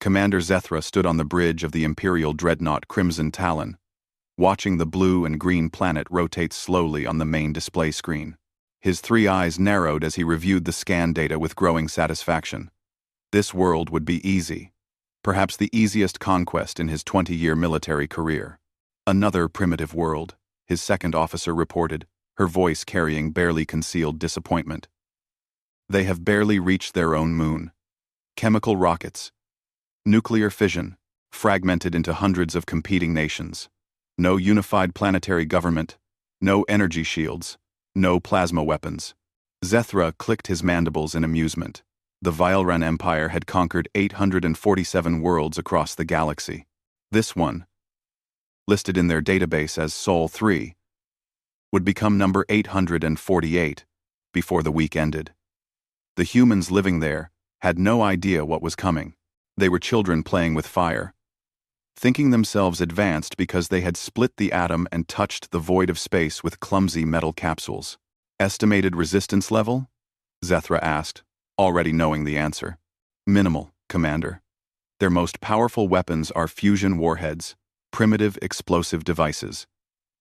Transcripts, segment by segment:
Commander Zethra stood on the bridge of the Imperial dreadnought Crimson Talon, watching the blue and green planet rotate slowly on the main display screen. His three eyes narrowed as he reviewed the scan data with growing satisfaction. This world would be easy, perhaps the easiest conquest in his 20-year military career. Another primitive world, his second officer reported, her voice carrying barely concealed disappointment. They have barely reached their own moon. Chemical rockets, nuclear fission, fragmented into hundreds of competing nations. No unified planetary government, no energy shields, no plasma weapons. Zethra clicked his mandibles in amusement. The Vylran Empire had conquered 847 worlds across the galaxy. This one, listed in their database as Sol 3, would become number 848 before the week ended. The humans living there had no idea what was coming. They were children playing with fire, thinking themselves advanced because they had split the atom and touched the void of space with clumsy metal capsules. Estimated resistance level? Zethra asked, already knowing the answer. Minimal, Commander. Their most powerful weapons are fusion warheads, primitive explosive devices.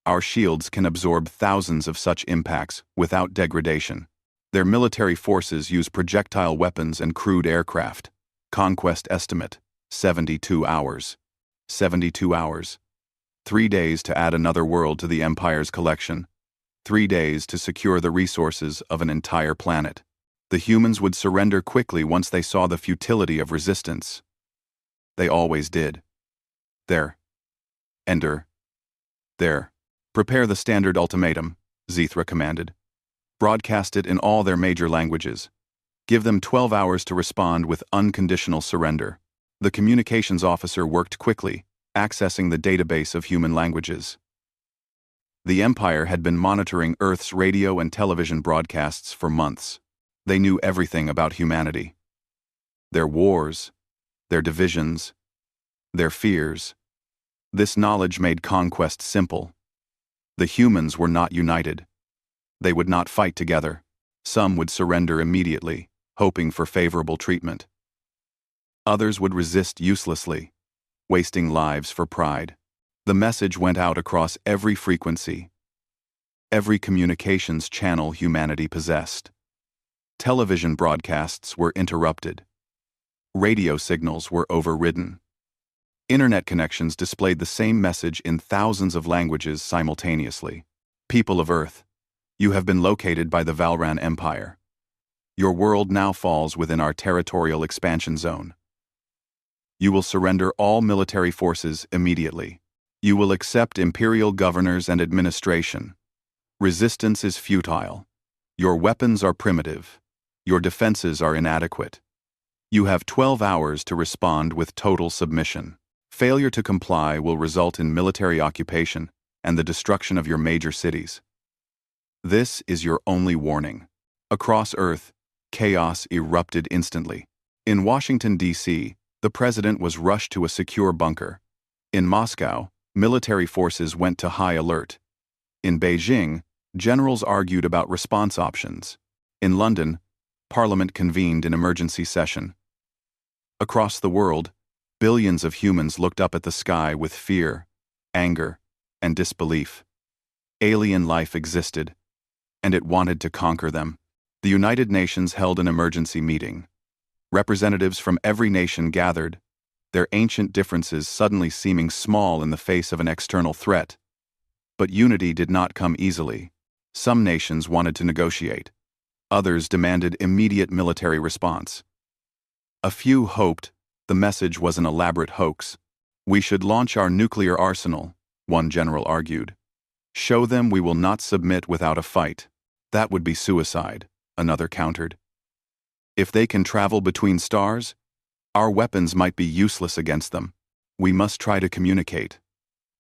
Our shields can absorb thousands of such impacts without degradation. Their military forces use projectile weapons and crewed aircraft. Conquest estimate, 72 hours. 72 hours. 3 days to add another world to the Empire's collection. 3 days to secure the resources of an entire planet. The humans would surrender quickly once they saw the futility of resistance. They always did. There. Ender. There. Prepare the standard ultimatum, Zethra commanded. Broadcast it in all their major languages. Give them 12 hours to respond with unconditional surrender. The communications officer worked quickly, accessing the database of human languages. The Empire had been monitoring Earth's radio and television broadcasts for months. They knew everything about humanity. Their wars, their divisions, their fears. This knowledge made conquest simple. The humans were not united. They would not fight together. Some would surrender immediately, hoping for favorable treatment. Others would resist uselessly, wasting lives for pride. The message went out across every frequency, every communications channel humanity possessed. Television broadcasts were interrupted. Radio signals were overridden. Internet connections displayed the same message in thousands of languages simultaneously. People of Earth, you have been located by the Vylran Empire. Your world now falls within our territorial expansion zone. You will surrender all military forces immediately. You will accept imperial governors and administration. Resistance is futile. Your weapons are primitive. Your defenses are inadequate. You have 12 hours to respond with total submission. Failure to comply will result in military occupation and the destruction of your major cities. This is your only warning. Across Earth, chaos erupted instantly. In Washington, D.C., the president was rushed to a secure bunker. In Moscow, military forces went to high alert. In Beijing, generals argued about response options. In London, Parliament convened in emergency session. Across the world, billions of humans looked up at the sky with fear, anger, and disbelief. Alien life existed, and it wanted to conquer them. The United Nations held an emergency meeting. Representatives from every nation gathered, their ancient differences suddenly seeming small in the face of an external threat. But unity did not come easily. Some nations wanted to negotiate. Others demanded immediate military response. A few hoped the message was an elaborate hoax. We should launch our nuclear arsenal, one general argued. Show them we will not submit without a fight. That would be suicide, another countered. If they can travel between stars, our weapons might be useless against them. We must try to communicate,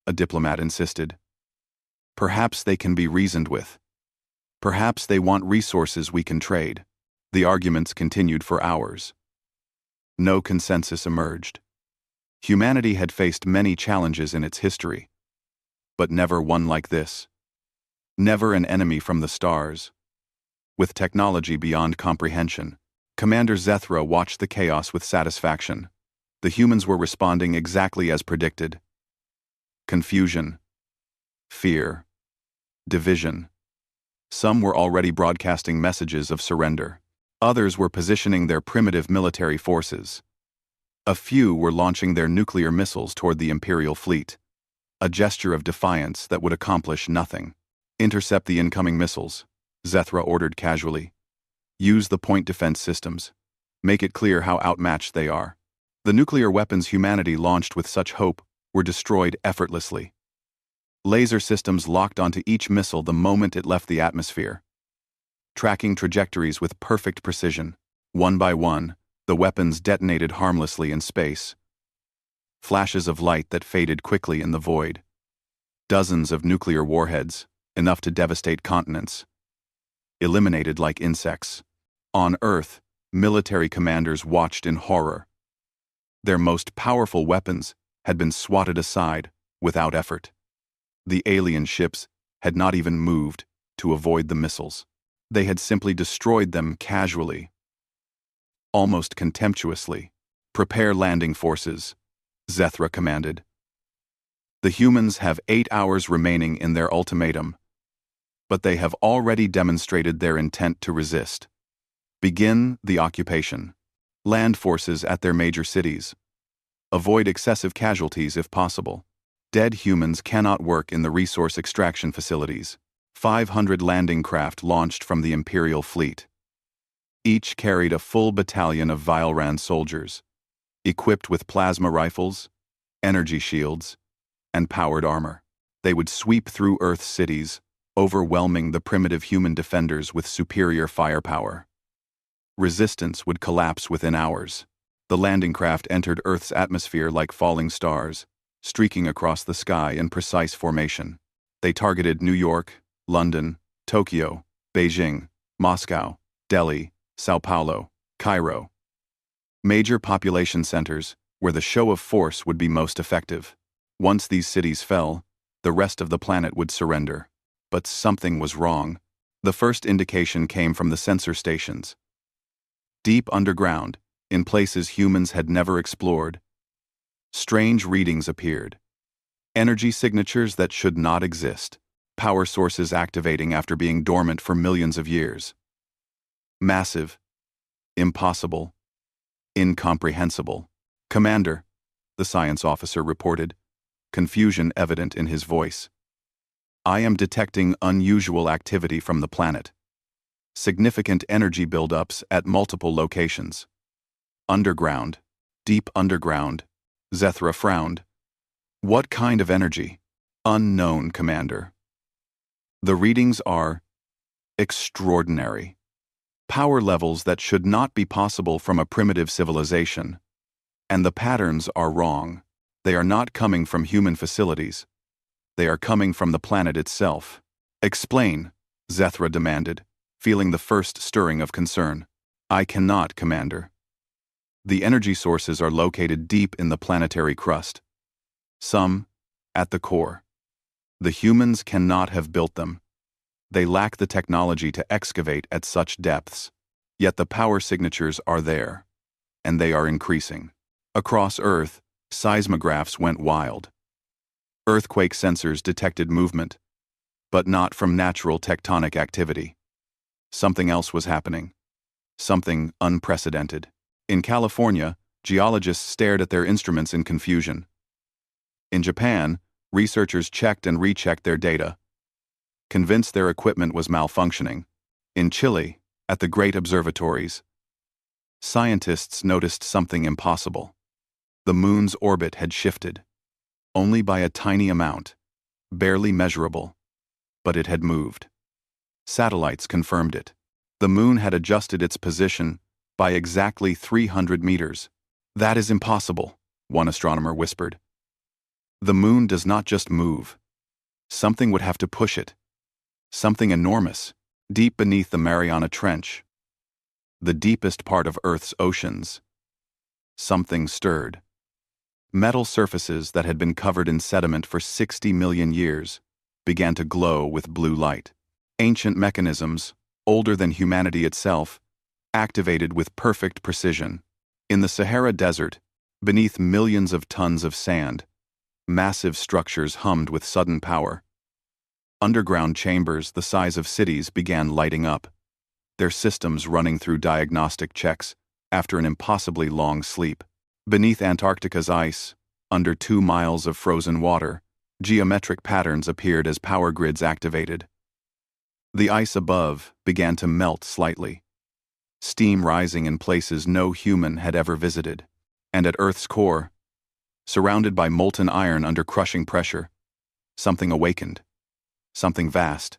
a diplomat insisted. Perhaps they can be reasoned with. Perhaps they want resources we can trade. The arguments continued for hours. No consensus emerged. Humanity had faced many challenges in its history, but never one like this. Never an enemy from the stars. With technology beyond comprehension, Commander Zethra watched the chaos with satisfaction. The humans were responding exactly as predicted. Confusion, fear, division. Some were already broadcasting messages of surrender. Others were positioning their primitive military forces. A few were launching their nuclear missiles toward the Imperial fleet, a gesture of defiance that would accomplish nothing. Intercept the incoming missiles, Zethra ordered casually. Use the point defense systems. Make it clear how outmatched they are. The nuclear weapons humanity launched with such hope were destroyed effortlessly. Laser systems locked onto each missile the moment it left the atmosphere, tracking trajectories with perfect precision. One by one, the weapons detonated harmlessly in space. Flashes of light that faded quickly in the void. Dozens of nuclear warheads, enough to devastate continents. Eliminated like insects. On Earth, military commanders watched in horror. Their most powerful weapons had been swatted aside without effort. The alien ships had not even moved to avoid the missiles. They had simply destroyed them casually, almost contemptuously. Prepare landing forces, Zethra commanded. The humans have 8 hours remaining in their ultimatum, but they have already demonstrated their intent to resist. Begin the occupation. Land forces at their major cities. Avoid excessive casualties if possible. Dead humans cannot work in the resource extraction facilities. 500 landing craft launched from the Imperial fleet. Each carried a full battalion of Vilran soldiers, equipped with plasma rifles, energy shields, and powered armor. They would sweep through Earth's cities, overwhelming the primitive human defenders with superior firepower. Resistance would collapse within hours. The landing craft entered Earth's atmosphere like falling stars, streaking across the sky in precise formation. They targeted New York, London, Tokyo, Beijing, Moscow, Delhi, Sao Paulo, Cairo. Major population centers where the show of force would be most effective. Once these cities fell, the rest of the planet would surrender. But something was wrong. The first indication came from the sensor stations. Deep underground, in places humans had never explored, strange readings appeared. Energy signatures that should not exist. Power sources activating after being dormant for millions of years. Massive. Impossible. Incomprehensible. Commander, the science officer reported, confusion evident in his voice. I am detecting unusual activity from the planet. Significant energy buildups at multiple locations. Underground. Deep underground. Zethra frowned. What kind of energy? Unknown, Commander. The readings are extraordinary. Power levels that should not be possible from a primitive civilization. And the patterns are wrong. They are not coming from human facilities. They are coming from the planet itself. Explain, Zethra demanded, feeling the first stirring of concern. I cannot, Commander. The energy sources are located deep in the planetary crust. Some at the core. The humans cannot have built them. They lack the technology to excavate at such depths. Yet the power signatures are there, and they are increasing. Across Earth, seismographs went wild. Earthquake sensors detected movement, but not from natural tectonic activity. Something else was happening. Something unprecedented. In California, geologists stared at their instruments in confusion. In Japan, researchers checked and rechecked their data, convinced their equipment was malfunctioning. In Chile, at the great observatories, scientists noticed something impossible. The moon's orbit had shifted, only by a tiny amount, barely measurable, but it had moved. Satellites confirmed it. The moon had adjusted its position by exactly 300 meters. That is impossible, one astronomer whispered. The moon does not just move. Something would have to push it. Something enormous, deep beneath the Mariana Trench, the deepest part of Earth's oceans. Something stirred. Metal surfaces that had been covered in sediment for 60 million years began to glow with blue light. Ancient mechanisms, older than humanity itself, activated with perfect precision. In the Sahara Desert, Beneath millions of tons of sand, massive structures hummed with sudden power. Underground chambers the size of cities began lighting up, their systems running through diagnostic checks after an impossibly long sleep. Beneath Antarctica's ice, under 2 miles of frozen water, geometric patterns appeared as power grids activated. The ice above began to melt slightly, steam rising in places no human had ever visited. And at Earth's core, surrounded by molten iron under crushing pressure, something awakened. Something vast.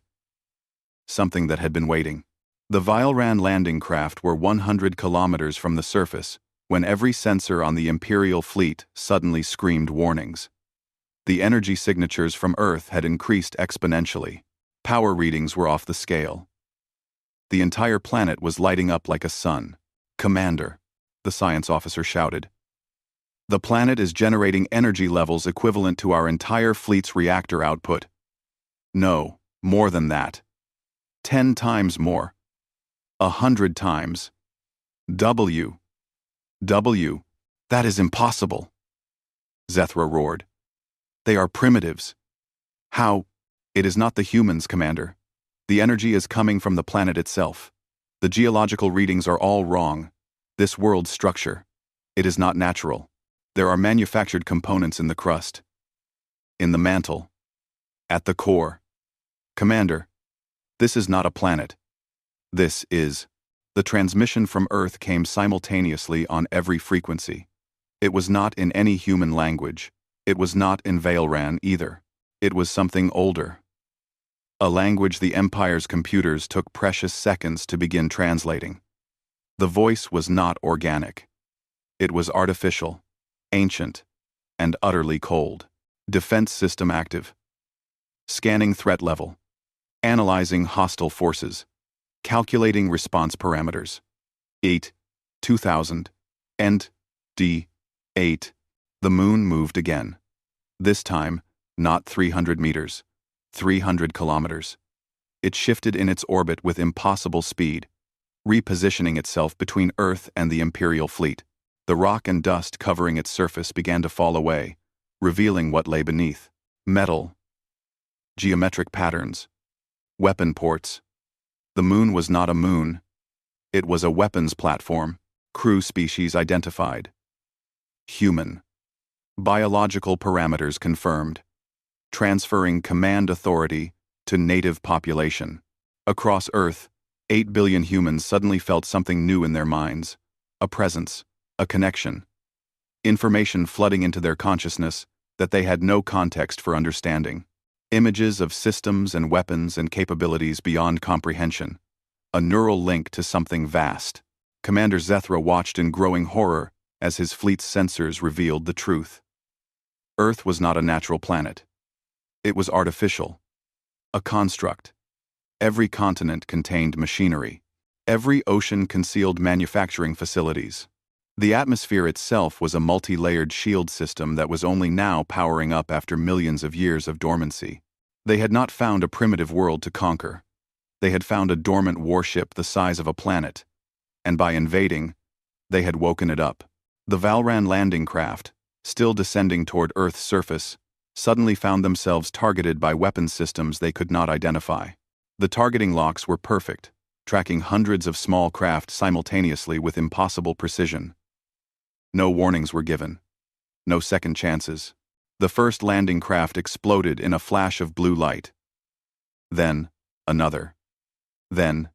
Something that had been waiting. The Vylran landing craft were 100 kilometers from the surface when every sensor on the Imperial fleet suddenly screamed warnings. The energy signatures from Earth had increased exponentially. Power readings were off the scale. The entire planet was lighting up like a sun. "Commander," the science officer shouted. "The planet is generating energy levels equivalent to our entire fleet's reactor output. No, more than that. 10 times more. 100 times. W. That is impossible." Zethra roared. "They are primitives." "How?" "It is not the humans, Commander. The energy is coming from the planet itself. The geological readings are all wrong. This world's structure. It is not natural. There are manufactured components in the crust. In the mantle. At the core. Commander, this is not a planet. This is." The transmission from Earth came simultaneously on every frequency. It was not in any human language. It was not in Vylran either. It was something older. A language the Empire's computers took precious seconds to begin translating. The voice was not organic. It was artificial, ancient, and utterly cold. Defense system active. Scanning threat level. Analyzing hostile forces. Calculating response parameters. 2000. End. D. 8. The moon moved again. This time, not 300 meters. 300 kilometers. It shifted in its orbit with impossible speed, repositioning itself between Earth and the Imperial fleet. The rock and dust covering its surface began to fall away, revealing what lay beneath. Metal. Geometric patterns. Weapon ports. The moon was not a moon. It was a weapons platform. Crew species identified. Human. Biological parameters confirmed. Transferring command authority to native population. Across Earth, 8 billion humans suddenly felt something new in their minds. A presence. A connection. Information flooding into their consciousness that they had no context for understanding. Images of systems and weapons and capabilities beyond comprehension. A neural link to something vast. Commander Zethra watched in growing horror as his fleet's sensors revealed the truth. Earth was not a natural planet. It was artificial. A construct. Every continent contained machinery. Every ocean concealed manufacturing facilities. The atmosphere itself was a multi-layered shield system that was only now powering up after millions of years of dormancy. They had not found a primitive world to conquer. They had found a dormant warship the size of a planet, and by invading, they had woken it up. The Vylran landing craft, still descending toward Earth's surface, suddenly found themselves targeted by weapon systems they could not identify. The targeting locks were perfect, tracking hundreds of small craft simultaneously with impossible precision. No warnings were given. No second chances. The first landing craft exploded in a flash of blue light. Then, another. Then,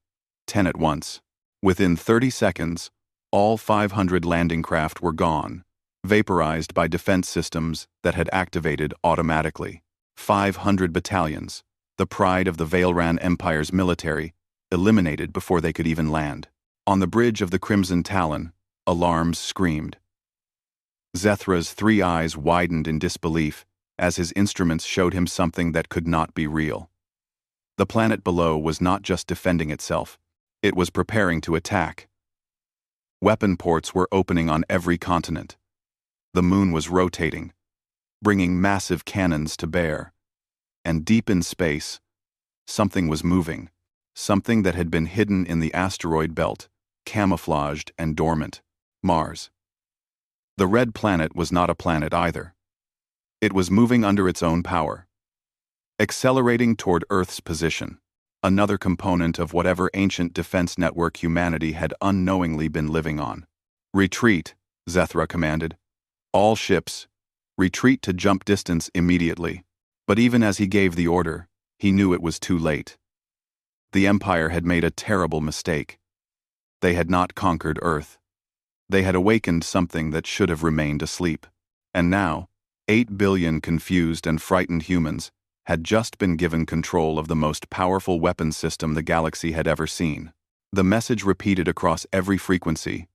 10 at once. Within 30 seconds, all 500 landing craft were gone, vaporized by defense systems that had activated automatically. 500 battalions, the pride of the Vylran Empire's military, eliminated before they could even land. On the bridge of the Crimson Talon, alarms screamed. Zethra's 3 eyes widened in disbelief as his instruments showed him something that could not be real. The planet below was not just defending itself, it was preparing to attack. Weapon ports were opening on every continent. The moon was rotating, bringing massive cannons to bear. And deep in space, something was moving, something that had been hidden in the asteroid belt, camouflaged and dormant. Mars. The red planet was not a planet either. It was moving under its own power, accelerating toward Earth's position, another component of whatever ancient defense network humanity had unknowingly been living on. "Retreat," Zethra commanded. "All ships, retreat to jump distance immediately." But even as he gave the order, he knew it was too late. The Empire had made a terrible mistake. They had not conquered Earth. They had awakened something that should have remained asleep. And now, 8 billion confused and frightened humans had just been given control of the most powerful weapons system the galaxy had ever seen. The message repeated across every frequency,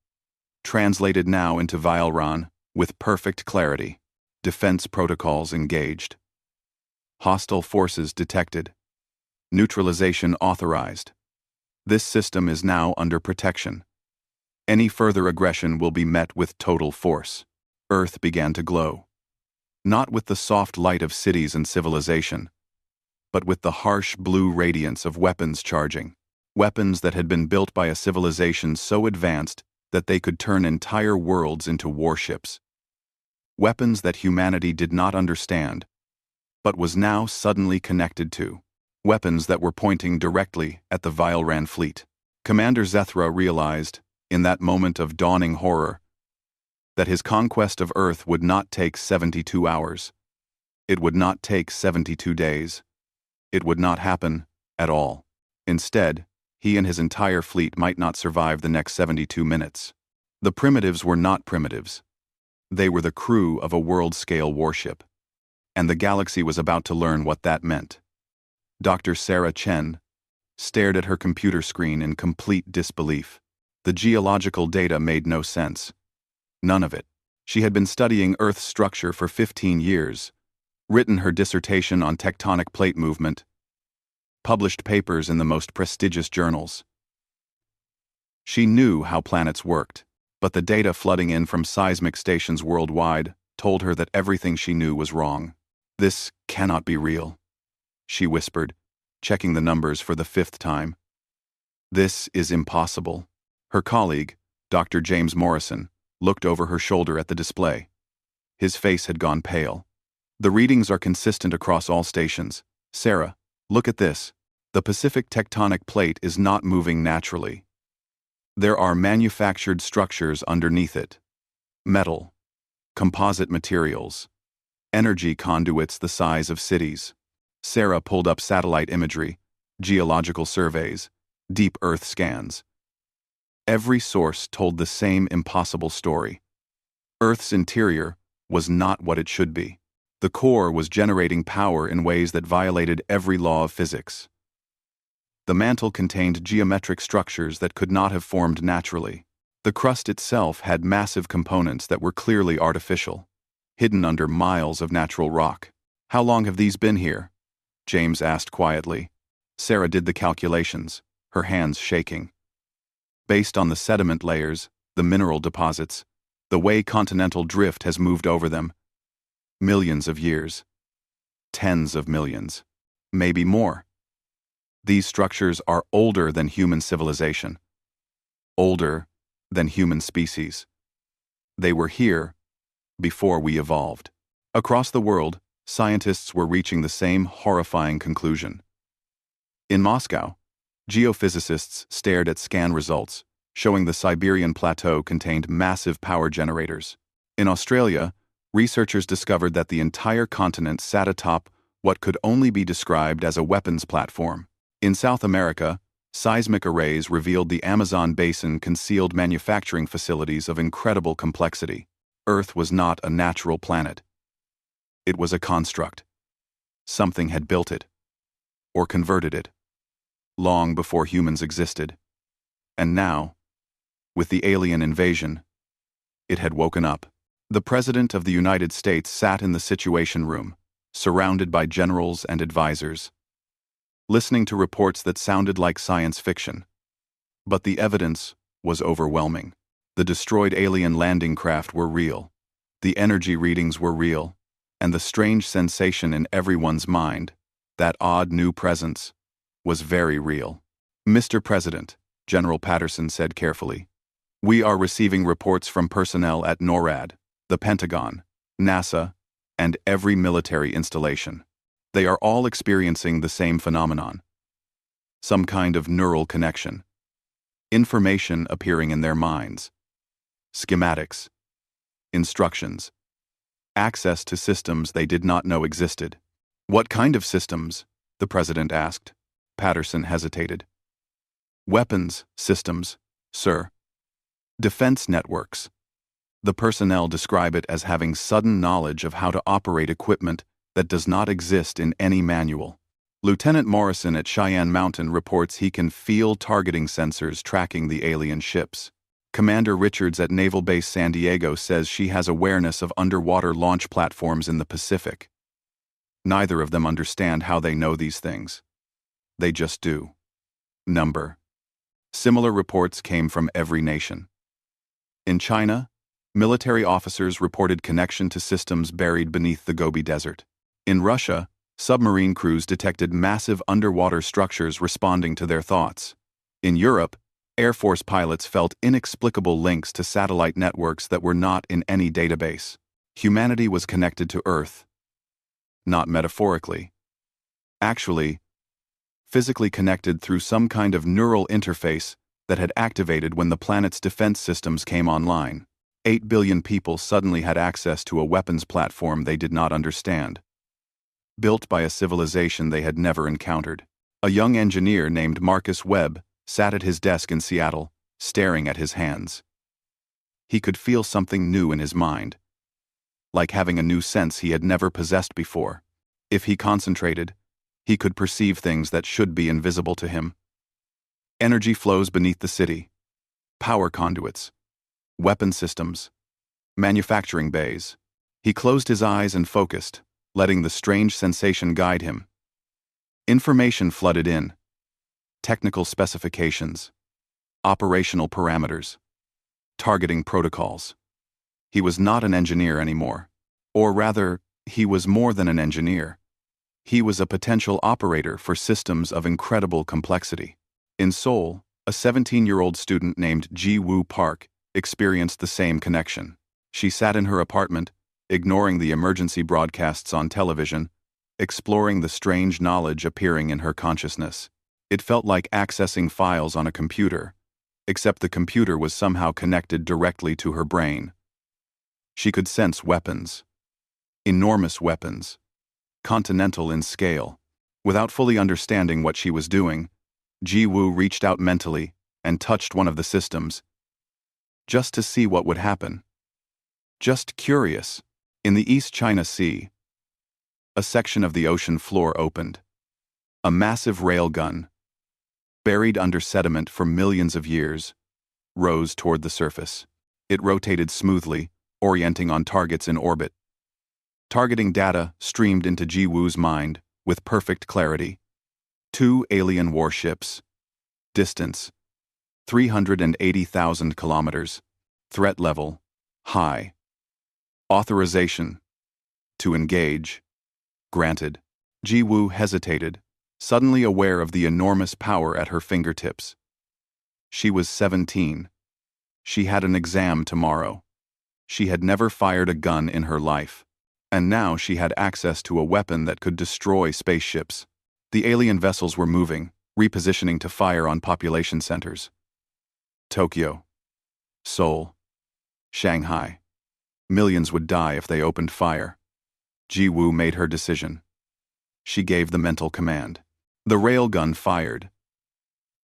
translated now into Vialran with perfect clarity. Defense protocols engaged. Hostile forces detected. Neutralization authorized. This system is now under protection. Any further aggression will be met with total force. Earth began to glow. Not with the soft light of cities and civilization, but with the harsh blue radiance of weapons charging. Weapons that had been built by a civilization so advanced that they could turn entire worlds into warships. Weapons that humanity did not understand, but was now suddenly connected to. Weapons that were pointing directly at the Vialran fleet. Commander Zethra realized, in that moment of dawning horror, that his conquest of Earth would not take 72 hours. It would not take 72 days. It would not happen at all. Instead, he and his entire fleet might not survive the next 72 minutes. The primitives were not primitives. They were the crew of a world-scale warship. And the galaxy was about to learn what that meant. Dr. Sarah Chen stared at her computer screen in complete disbelief. The geological data made no sense. None of it. She had been studying Earth's structure for 15 years, written her dissertation on tectonic plate movement, published papers in the most prestigious journals. She knew how planets worked, but the data flooding in from seismic stations worldwide told her that everything she knew was wrong. "This cannot be real," she whispered, checking the numbers for the 5th time. "This is impossible." Her colleague, Dr. James Morrison, looked over her shoulder at the display. His face had gone pale. "The readings are consistent across all stations. Sarah, look at this. The Pacific tectonic plate is not moving naturally. There are manufactured structures underneath it. Metal, composite materials, energy conduits the size of cities." Sarah pulled up satellite imagery, geological surveys, deep Earth scans. Every source told the same impossible story. Earth's interior was not what it should be. The core was generating power in ways that violated every law of physics. The mantle contained geometric structures that could not have formed naturally. The crust itself had massive components that were clearly artificial, hidden under miles of natural rock. "How long have these been here?" James asked quietly. Sarah did the calculations, her hands shaking. "Based on the sediment layers, the mineral deposits, the way continental drift has moved over them, millions of years. Tens of millions. Maybe more. These structures are older than human civilization. Older than human species. They were here before we evolved." Across the world, scientists were reaching the same horrifying conclusion. In Moscow, geophysicists stared at scan results, showing the Siberian plateau contained massive power generators. In Australia, researchers discovered that the entire continent sat atop what could only be described as a weapons platform. In South America, seismic arrays revealed the Amazon basin concealed manufacturing facilities of incredible complexity. Earth was not a natural planet. It was a construct. Something had built it, or converted it, long before humans existed. And now, with the alien invasion, it had woken up. The President of the United States sat in the Situation Room, surrounded by generals and advisors, listening to reports that sounded like science fiction. But the evidence was overwhelming. The destroyed alien landing craft were real. The energy readings were real. And the strange sensation in everyone's mind, that odd new presence, was very real. "Mr. President," General Patterson said carefully, "we are receiving reports from personnel at NORAD. the Pentagon, NASA, and every military installation. They are all experiencing the same phenomenon. Some kind of neural connection. Information appearing in their minds. Schematics. Instructions. Access to systems they did not know existed. What kind of systems? The president asked. Patterson hesitated. Weapons systems, sir. Defense networks. The personnel describe it as having sudden knowledge of how to operate equipment that does not exist in any manual. Lieutenant Morrison at Cheyenne Mountain reports he can feel targeting sensors tracking the alien ships. Commander Richards at Naval Base San Diego says she has awareness of underwater launch platforms in the Pacific. Neither of them understand how they know these things. They just do. Number. Similar reports came from every nation. In China, military officers reported connection to systems buried beneath the Gobi Desert. In Russia, submarine crews detected massive underwater structures responding to their thoughts. In Europe, Air Force pilots felt inexplicable links to satellite networks that were not in any database. Humanity was connected to Earth. Not metaphorically. Actually, physically connected through some kind of neural interface that had activated when the planet's defense systems came online. 8 billion people suddenly had access to a weapons platform they did not understand. Built by a civilization they had never encountered. A young engineer named Marcus Webb sat at his desk in Seattle, staring at his hands. He could feel something new in his mind, like having a new sense he had never possessed before. If he concentrated, he could perceive things that should be invisible to him. Energy flows beneath the city. Power conduits. Weapon systems. Manufacturing bays. He closed his eyes and focused, letting the strange sensation guide him. Information flooded in. Technical specifications. Operational parameters. Targeting protocols. He was not an engineer anymore. Or rather, he was more than an engineer. He was a potential operator for systems of incredible complexity. In Seoul, a 17-year-old student named Ji-Woo Park experienced the same connection. She sat in her apartment, ignoring the emergency broadcasts on television, exploring the strange knowledge appearing in her consciousness. It felt like accessing files on a computer, except the computer was somehow connected directly to her brain. She could sense weapons. Enormous weapons. Continental in scale. Without fully understanding what she was doing, Ji-Woo reached out mentally and touched one of the systems, just to see what would happen. Just curious. In the East China Sea, a section of the ocean floor opened. A massive railgun, buried under sediment for millions of years, rose toward the surface. It rotated smoothly, orienting on targets in orbit. Targeting data streamed into Ji-Woo's mind with perfect clarity. 2 alien warships. Distance, 380,000 kilometers. Threat level, high. Authorization, to engage. Granted. Ji-Woo hesitated, suddenly aware of the enormous power at her fingertips. She was 17. She had an exam tomorrow. She had never fired a gun in her life. And now she had access to a weapon that could destroy spaceships. The alien vessels were moving, repositioning to fire on population centers. Tokyo. Seoul. Shanghai. Millions would die if they opened fire. Ji-Woo made her decision. She gave the mental command. The railgun fired.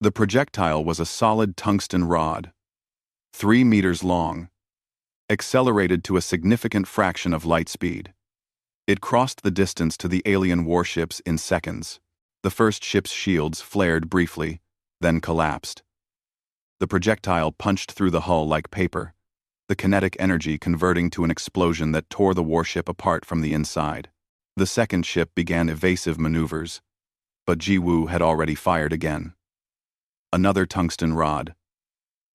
The projectile was a solid tungsten rod, 3 meters long, accelerated to a significant fraction of light speed. It crossed the distance to the alien warships in seconds. The first ship's shields flared briefly, then collapsed. The projectile punched through the hull like paper, the kinetic energy converting to an explosion that tore the warship apart from the inside. The second ship began evasive maneuvers, but Ji-Woo had already fired again. Another tungsten rod.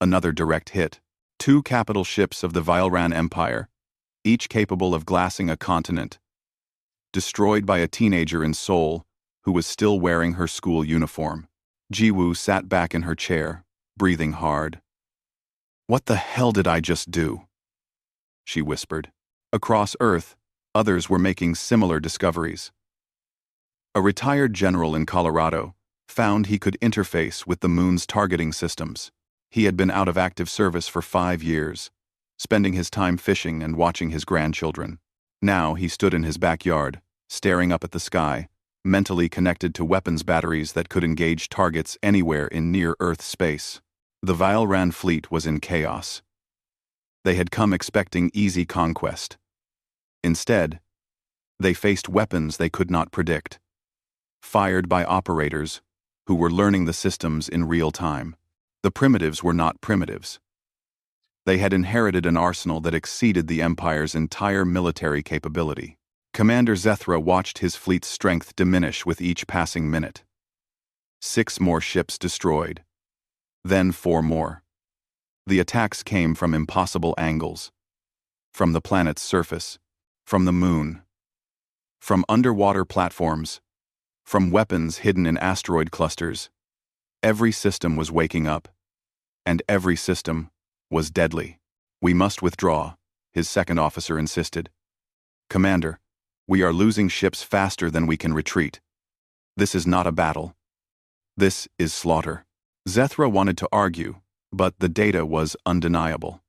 Another direct hit. 2 capital ships of the Vilran Empire, each capable of glassing a continent. Destroyed by a teenager in Seoul who was still wearing her school uniform. Ji-Woo sat back in her chair, breathing hard. "What the hell did I just do?" she whispered. Across Earth, others were making similar discoveries. A retired general in Colorado found he could interface with the moon's targeting systems. He had been out of active service for 5 years, spending his time fishing and watching his grandchildren. Now he stood in his backyard, staring up at the sky, mentally connected to weapons batteries that could engage targets anywhere in near-Earth space. The Vialran fleet was in chaos. They had come expecting easy conquest. Instead, they faced weapons they could not predict, fired by operators who were learning the systems in real time. The primitives were not primitives. They had inherited an arsenal that exceeded the Empire's entire military capability. Commander Zethra watched his fleet's strength diminish with each passing minute. 6 more ships destroyed. Then 4 more. The attacks came from impossible angles. From the planet's surface. From the moon. From underwater platforms. From weapons hidden in asteroid clusters. Every system was waking up. And every system was deadly. "We must withdraw," his second officer insisted. "Commander, we are losing ships faster than we can retreat. This is not a battle. This is slaughter." Zethra wanted to argue, but the data was undeniable.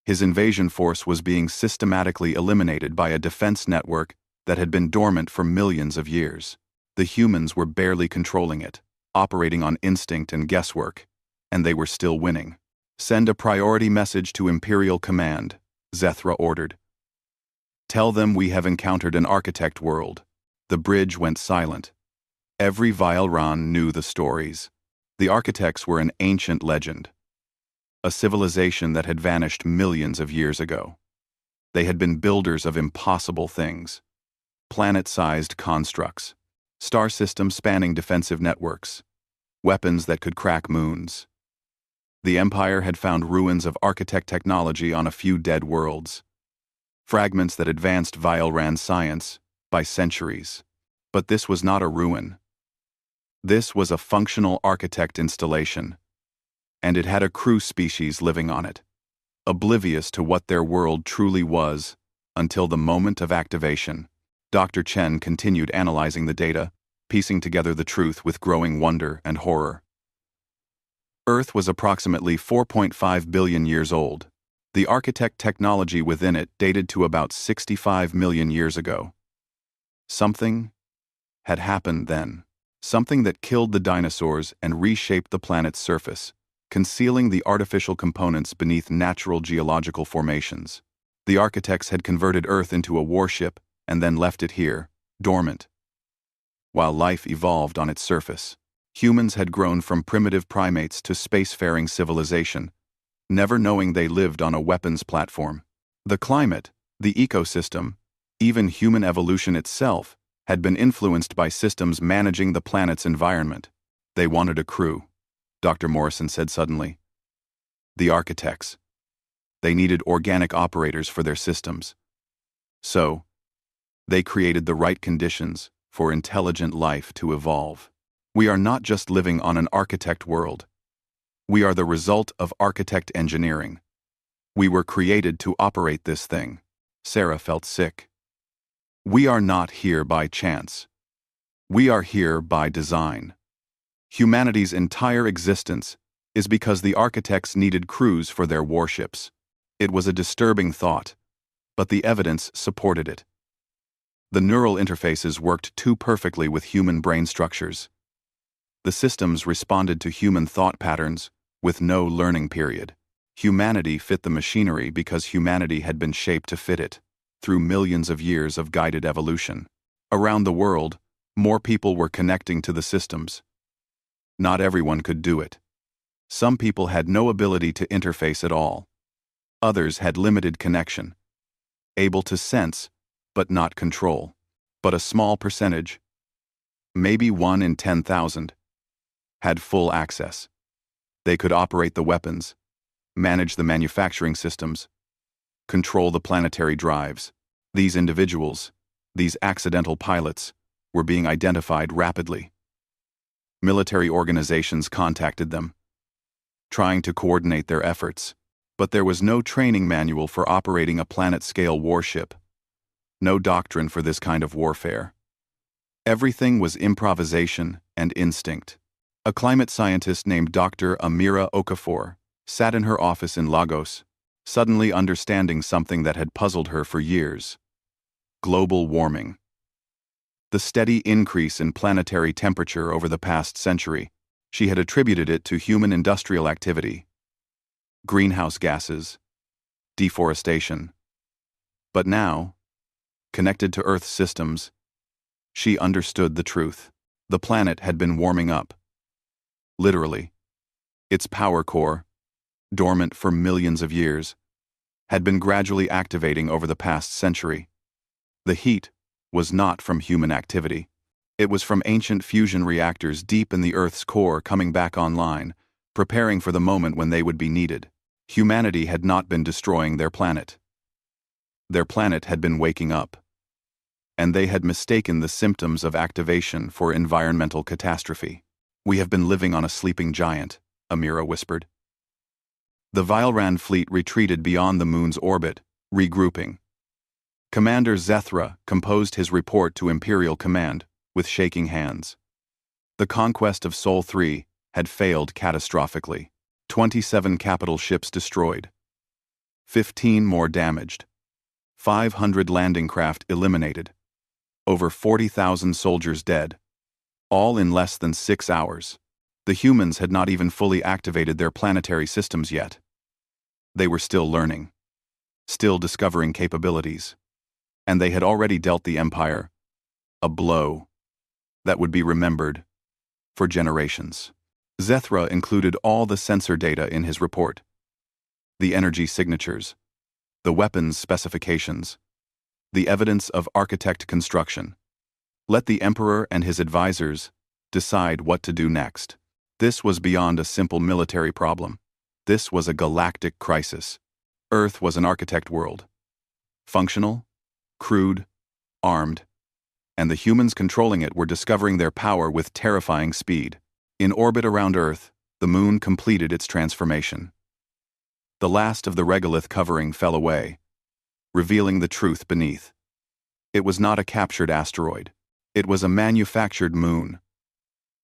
His invasion force was being systematically eliminated by a defense network that had been dormant for millions of years. The humans were barely controlling it, operating on instinct and guesswork, and they were still winning. "Send a priority message to Imperial Command," Zethra ordered. "Tell them we have encountered an architect world." The bridge went silent. Every Vialran knew the stories. The architects were an ancient legend. A civilization that had vanished millions of years ago. They had been builders of impossible things. Planet-sized constructs. Star systems spanning defensive networks. Weapons that could crack moons. The Empire had found ruins of architect technology on a few dead worlds. Fragments that advanced Vialran science by centuries. But this was not a ruin. This was a functional architect installation. And it had a crew species living on it, oblivious to what their world truly was until the moment of activation. Dr. Chen continued analyzing the data, piecing together the truth with growing wonder and horror. Earth was approximately 4.5 billion years old. The architect technology within it dated to about 65 million years ago. Something had happened then. Something that killed the dinosaurs and reshaped the planet's surface, concealing the artificial components beneath natural geological formations. The architects had converted Earth into a warship and then left it here, dormant. While life evolved on its surface, humans had grown from primitive primates to spacefaring civilization, never knowing they lived on a weapons platform. The climate, the ecosystem, even human evolution itself, had been influenced by systems managing the planet's environment. "They wanted a crew," Dr. Morrison said suddenly. "The architects. They needed organic operators for their systems. So, they created the right conditions for intelligent life to evolve. We are not just living on an architect world. We are the result of architect engineering. We were created to operate this thing." Sarah felt sick. "We are not here by chance. We are here by design. Humanity's entire existence is because the architects needed crews for their warships." It was a disturbing thought, but the evidence supported it. The neural interfaces worked too perfectly with human brain structures. The systems responded to human thought patterns with no learning period. Humanity fit the machinery because humanity had been shaped to fit it, through millions of years of guided evolution. Around the world, more people were connecting to the systems. Not everyone could do it. Some people had no ability to interface at all. Others had limited connection, able to sense, but not control. But a small percentage, maybe 1 in 10,000, had full access. They could operate the weapons, manage the manufacturing systems, control the planetary drives. These individuals, these accidental pilots, were being identified rapidly. Military organizations contacted them, trying to coordinate their efforts, But there was no training manual for operating a planet-scale warship, no doctrine for this kind of warfare. Everything was improvisation and instinct. A climate scientist named Dr. Amira Okafor sat in her office in Lagos, suddenly understanding something that had puzzled her for years: global warming. The steady increase in planetary temperature over the past century, she had attributed it to human industrial activity, greenhouse gases, deforestation. But now, connected to Earth's systems, she understood the truth. The planet had been warming up. Literally. Its power core, dormant for millions of years, had been gradually activating over the past century. The heat was not from human activity. It was from ancient fusion reactors deep in the Earth's core coming back online, preparing for the moment when they would be needed. Humanity had not been destroying their planet. Their planet had been waking up. And they had mistaken the symptoms of activation for environmental catastrophe. "We have been living on a sleeping giant," Amira whispered. The Vilran fleet retreated beyond the moon's orbit, regrouping. Commander Zethra composed his report to Imperial Command with shaking hands. The conquest of Sol 3 had failed catastrophically. 27 capital ships destroyed. 15 more damaged. 500 landing craft eliminated. Over 40,000 soldiers dead. All in less than 6 hours. The humans had not even fully activated their planetary systems yet. They were still learning. Still discovering capabilities. And they had already dealt the Empire a blow that would be remembered for generations. Zethra included all the sensor data in his report. The energy signatures, the weapons specifications, the evidence of architect construction. Let the Emperor and his advisors decide what to do next. This was beyond a simple military problem. This was a galactic crisis. Earth was an architect world. Functional, crude, armed, and the humans controlling it were discovering their power with terrifying speed. In orbit around Earth, the moon completed its transformation. The last of the regolith covering fell away, revealing the truth beneath. It was not a captured asteroid. It was a manufactured moon.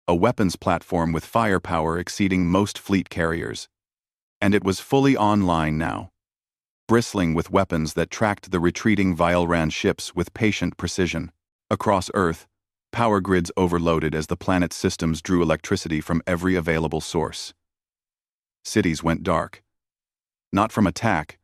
A weapons platform with firepower exceeding most fleet carriers. And it was fully online now, bristling with weapons that tracked the retreating Vilran ships with patient precision. Across Earth, power grids overloaded as the planet's systems drew electricity from every available source. Cities went dark. Not from attack,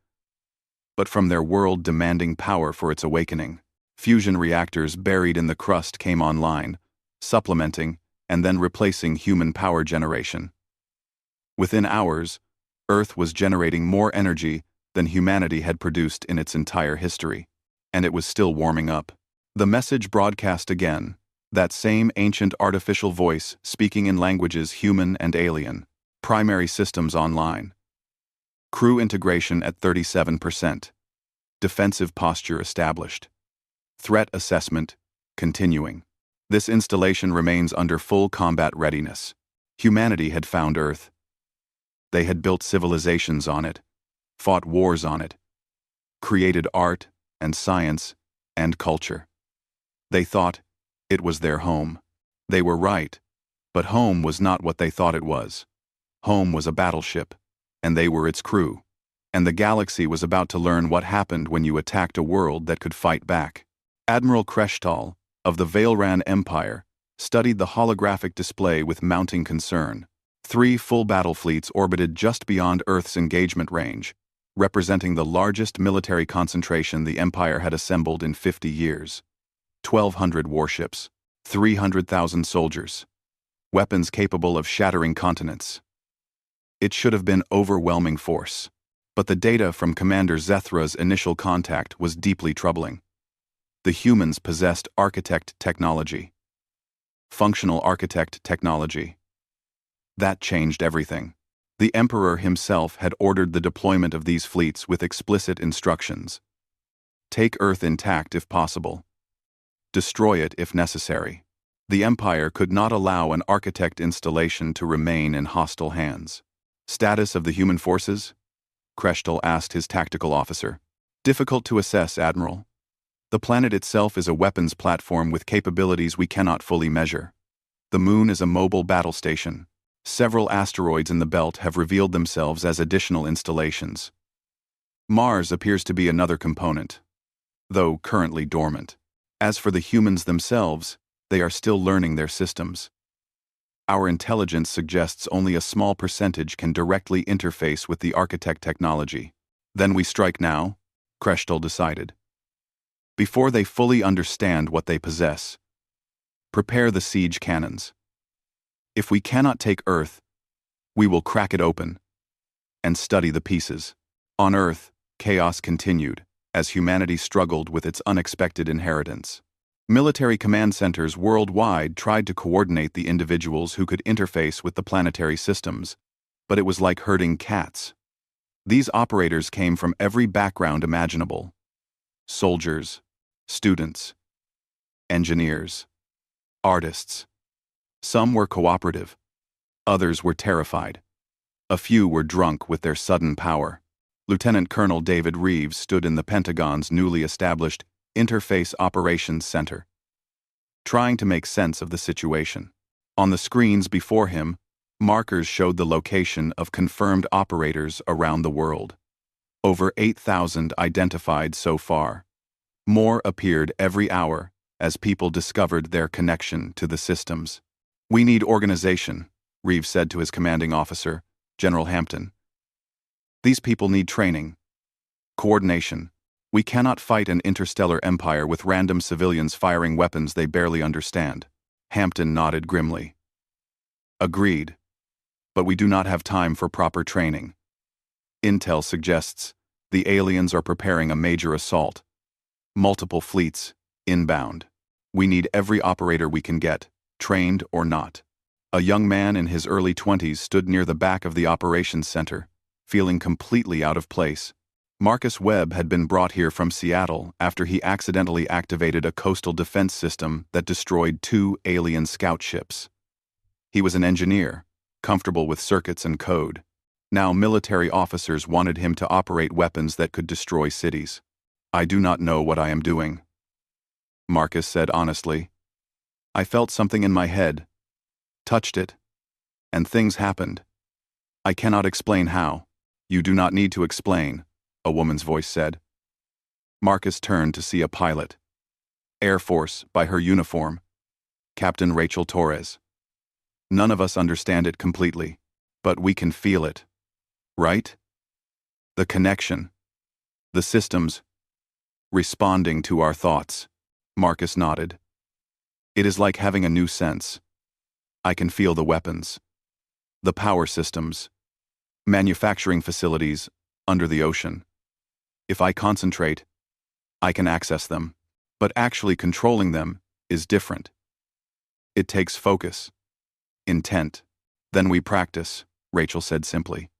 but from their world demanding power for its awakening. Fusion reactors buried in the crust came online, supplementing and then replacing human power generation. Within hours, Earth was generating more energy than humanity had produced in its entire history. And it was still warming up. The message broadcast again, that same ancient artificial voice speaking in languages human and alien. Primary systems online. Crew integration at 37%. Defensive posture established. Threat assessment continuing. This installation remains under full combat readiness. Humanity had found Earth. They had built civilizations on it, fought wars on it, created art and science and culture. They thought it was their home. They were right, but home was not what they thought it was. Home was a battleship, and they were its crew. And the galaxy was about to learn what happened when you attacked a world that could fight back. Admiral Kreshtal, of the Vilran Empire, studied the holographic display with mounting concern. 3 full battle fleets orbited just beyond Earth's engagement range, representing the largest military concentration the Empire had assembled in 50 years. 1,200 warships, 300,000 soldiers, weapons capable of shattering continents. It should have been overwhelming force. But the data from Commander Zethra's initial contact was deeply troubling. The humans possessed architect technology. Functional architect technology. That changed everything. The Emperor himself had ordered the deployment of these fleets with explicit instructions. Take Earth intact if possible. Destroy it if necessary. The Empire could not allow an architect installation to remain in hostile hands. Status of the human forces? Kreshtal asked his tactical officer. Difficult to assess, Admiral. The planet itself is a weapons platform with capabilities we cannot fully measure. The moon is a mobile battle station. Several asteroids in the belt have revealed themselves as additional installations. Mars appears to be another component, though currently dormant. As for the humans themselves, they are still learning their systems. Our intelligence suggests only a small percentage can directly interface with the architect technology. Then we strike now, Kreshtal decided. Before they fully understand what they possess, prepare the siege cannons. If we cannot take Earth, we will crack it open and study the pieces. On Earth, chaos continued as humanity struggled with its unexpected inheritance. Military command centers worldwide tried to coordinate the individuals who could interface with the planetary systems, but it was like herding cats. These operators came from every background imaginable: soldiers, students, engineers, artists. Some were cooperative, others were terrified. A few were drunk with their sudden power. Lieutenant Colonel David Reeves stood in the Pentagon's newly established Interface Operations Center, trying to make sense of the situation. On the screens before him, markers showed the location of confirmed operators around the world. Over 8,000 identified so far. More appeared every hour as people discovered their connection to the systems. We need organization, Reeves said to his commanding officer, General Hampton. These people need training, coordination. We cannot fight an interstellar empire with random civilians firing weapons they barely understand. Hampton nodded grimly. Agreed. But we do not have time for proper training. Intel suggests the aliens are preparing a major assault. Multiple fleets, inbound. We need every operator we can get, trained or not. A young man in his early 20s stood near the back of the operations center, feeling completely out of place. Marcus Webb had been brought here from Seattle after he accidentally activated a coastal defense system that destroyed 2 alien scout ships. He was an engineer, comfortable with circuits and code. Now military officers wanted him to operate weapons that could destroy cities. I do not know what I am doing, Marcus said honestly. I felt something in my head, touched it, and things happened. I cannot explain how. You do not need to explain, a woman's voice said. Marcus turned to see a pilot. Air Force, by her uniform. Captain Rachel Torres. None of us understand it completely, but we can feel it. Right? The connection. The systems. Responding to our thoughts. Marcus nodded. It is like having a new sense. I can feel the weapons. The power systems. Manufacturing facilities under the ocean. If I concentrate, I can access them, but actually controlling them is different. It takes focus, intent. Then we practice, Rachel said simply.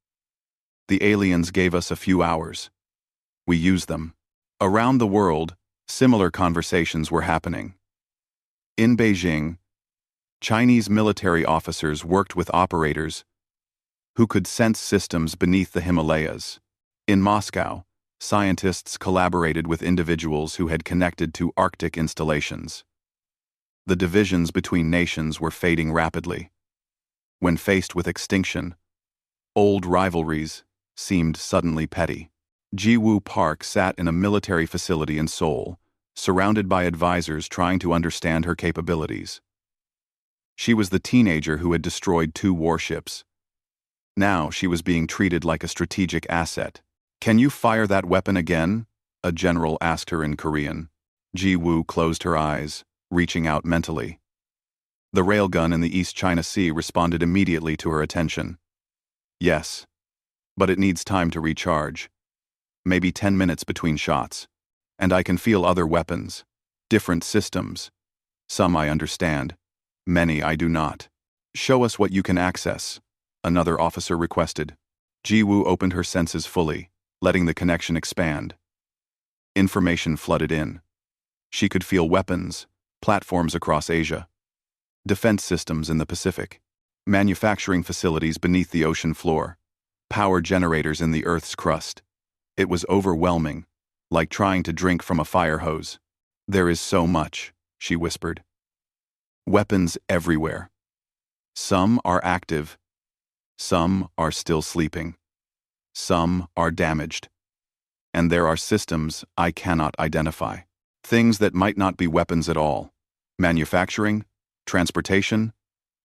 The aliens gave us a few hours. We used them. Around the world, similar conversations were happening. In Beijing, Chinese military officers worked with operators who could sense systems beneath the Himalayas. In Moscow, scientists collaborated with individuals who had connected to Arctic installations. The divisions between nations were fading rapidly. When faced with extinction, old rivalries seemed suddenly petty. Jiwoo Park sat in a military facility in Seoul, surrounded by advisors trying to understand her capabilities. She was the teenager who had destroyed 2 warships. Now she was being treated like a strategic asset. Can you fire that weapon again? A general asked her in Korean. Jiwoo closed her eyes, reaching out mentally. The railgun in the East China Sea responded immediately to her attention. Yes, but it needs time to recharge. Maybe 10 minutes between shots. And I can feel other weapons, different systems. Some I understand, many I do not. Show us what you can access, another officer requested. Jiwoo opened her senses fully, letting the connection expand. Information flooded in. She could feel weapons, platforms across Asia, defense systems in the Pacific, manufacturing facilities beneath the ocean floor. power generators in the Earth's crust. It was overwhelming, like trying to drink from a fire hose. "There is so much," she whispered. "Weapons everywhere. Some are active, some are still sleeping, some are damaged. And there are systems I cannot identify. Things that might not be weapons at all. Manufacturing, transportation,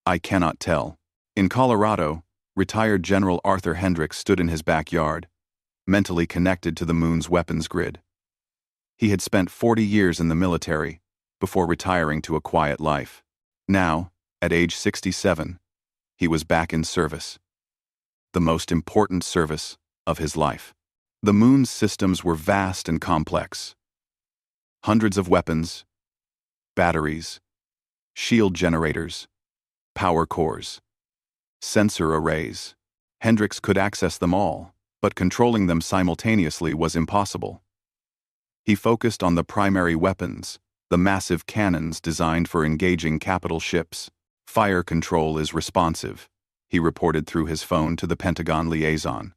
I cannot tell." In Colorado, retired General Arthur Hendricks stood in his backyard, mentally connected to the moon's weapons grid. He had spent 40 years in the military before retiring to a quiet life. Now, at age 67, he was back in service. The most important service of his life. The moon's systems were vast and complex. Hundreds of weapons, batteries, shield generators, power cores, sensor arrays. Hendricks could access them all, but controlling them simultaneously was impossible. He focused on the primary weapons, the massive cannons designed for engaging capital ships. "Fire control is responsive," he reported through his phone to the Pentagon liaison.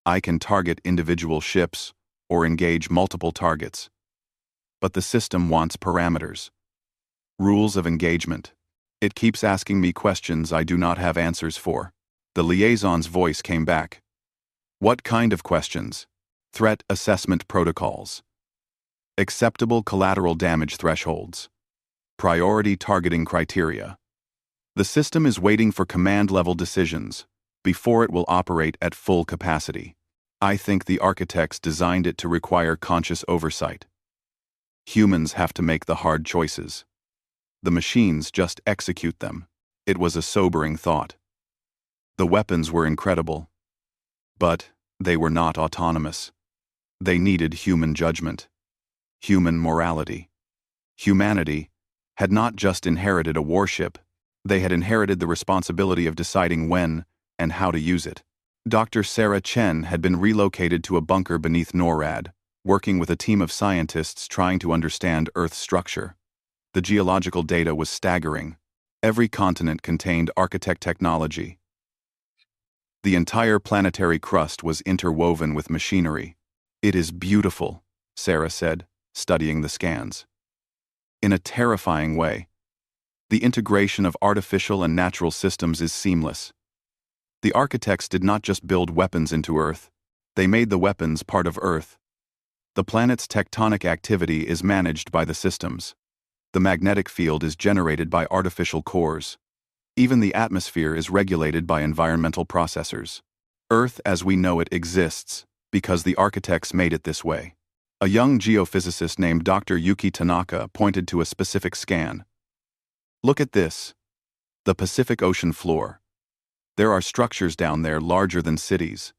"I can target individual ships or engage multiple targets. But the system wants parameters. Rules of engagement. It keeps asking me questions I do not have answers for." The liaison's voice came back. "What kind of questions?" "Threat assessment protocols. Acceptable collateral damage thresholds. Priority targeting criteria. The system is waiting for command-level decisions before it will operate at full capacity. I think the architects designed it to require conscious oversight. Humans have to make the hard choices. The machines just execute them." It was a sobering thought. The weapons were incredible, but they were not autonomous. They needed human judgment, human morality. Humanity had not just inherited a warship, they had inherited the responsibility of deciding when and how to use it. Dr. Sarah Chen had been relocated to a bunker beneath NORAD, working with a team of scientists trying to understand Earth's structure. The geological data was staggering. Every continent contained architect technology. The entire planetary crust was interwoven with machinery. "It is beautiful," Sarah said, studying the scans. "In a terrifying way. The integration of artificial and natural systems is seamless. The architects did not just build weapons into Earth, they made the weapons part of Earth. The planet's tectonic activity is managed by the systems. The magnetic field is generated by artificial cores. Even the atmosphere is regulated by environmental processors. Earth as we know it exists because the architects made it this way." A young geophysicist named Dr. Yuki Tanaka pointed to a specific scan. "Look at this. The Pacific Ocean floor. There are structures down there larger than cities.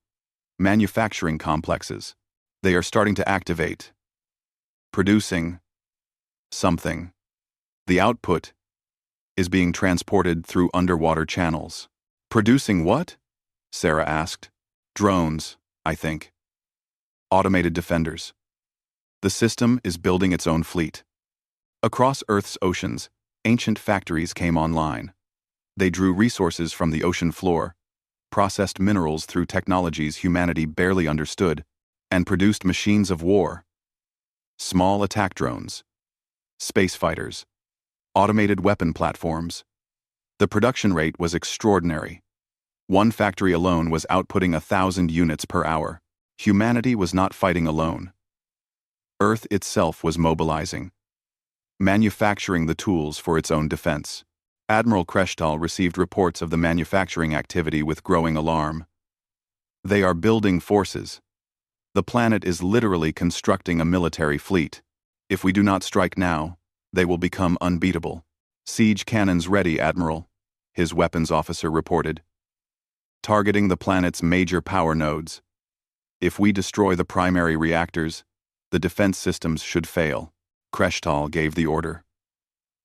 Manufacturing complexes. They are starting to activate. Producing something. The output is being transported through underwater channels." "Producing what?" Sarah asked. "Drones, I think. Automated defenders. The system is building its own fleet." Across Earth's oceans, ancient factories came online. They drew resources from the ocean floor, processed minerals through technologies humanity barely understood, and produced machines of war. Small attack drones, space fighters, automated weapon platforms. The production rate was extraordinary. One factory alone was outputting 1,000 units per hour. Humanity was not fighting alone. Earth itself was mobilizing, manufacturing the tools for its own defense. Admiral Kreshtal received reports of the manufacturing activity with growing alarm. "They are building forces. The planet is literally constructing a military fleet. If we do not strike now, they will become unbeatable." "Siege cannons ready, Admiral," his weapons officer reported. "Targeting the planet's major power nodes. If we destroy the primary reactors, the defense systems should fail." Kreshtal gave the order.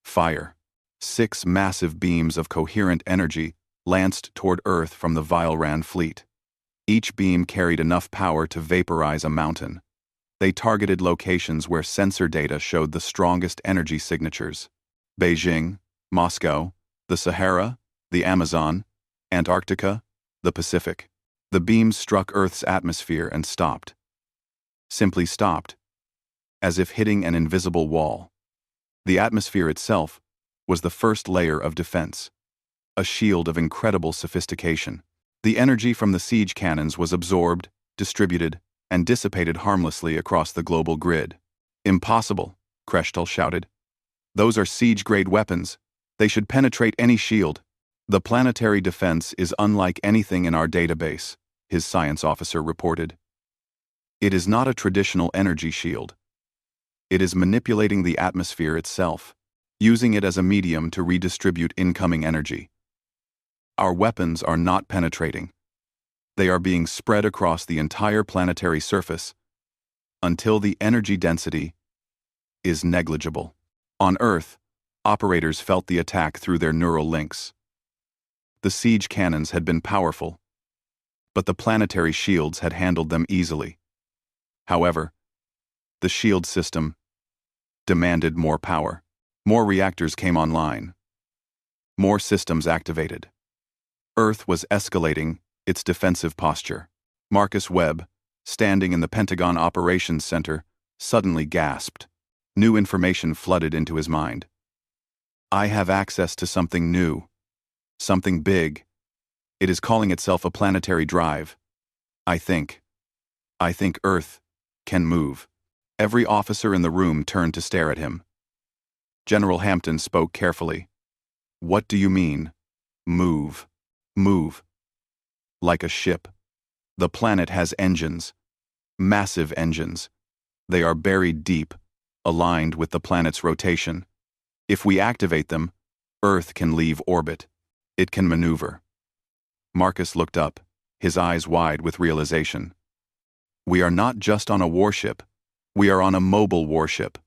Fire. 6 massive beams of coherent energy lanced toward Earth from the Vilran fleet. Each beam carried enough power to vaporize a mountain. They targeted locations where sensor data showed the strongest energy signatures: Beijing, Moscow, the Sahara, the Amazon, Antarctica, the Pacific. The beams struck Earth's atmosphere and stopped. Simply stopped, as if hitting an invisible wall. The atmosphere itself was the first layer of defense, a shield of incredible sophistication. The energy from the siege cannons was absorbed, distributed, and dissipated harmlessly across the global grid. "Impossible," Kreshtal shouted. "Those are siege-grade weapons. They should penetrate any shield." "The planetary defense is unlike anything in our database," his science officer reported. "It is not a traditional energy shield. It is manipulating the atmosphere itself, using it as a medium to redistribute incoming energy. Our weapons are not penetrating. They are being spread across the entire planetary surface until the energy density is negligible." On Earth, operators felt the attack through their neural links. The siege cannons had been powerful, but the planetary shields had handled them easily. However, the shield system demanded more power. More reactors came online. More systems activated. Earth was escalating its defensive posture. Marcus Webb, standing in the Pentagon Operations Center, suddenly gasped. New information flooded into his mind. "I have access to something new. Something big. It is calling itself a planetary drive. I think Earth can move." Every officer in the room turned to stare at him. General Hampton spoke carefully. "What do you mean? Move. Move. Like a ship. The planet has engines. Massive engines. They are buried deep, aligned with the planet's rotation. If we activate them, Earth can leave orbit. It can maneuver." Marcus looked up, his eyes wide with realization. "We are not just on a warship. We are on a mobile warship."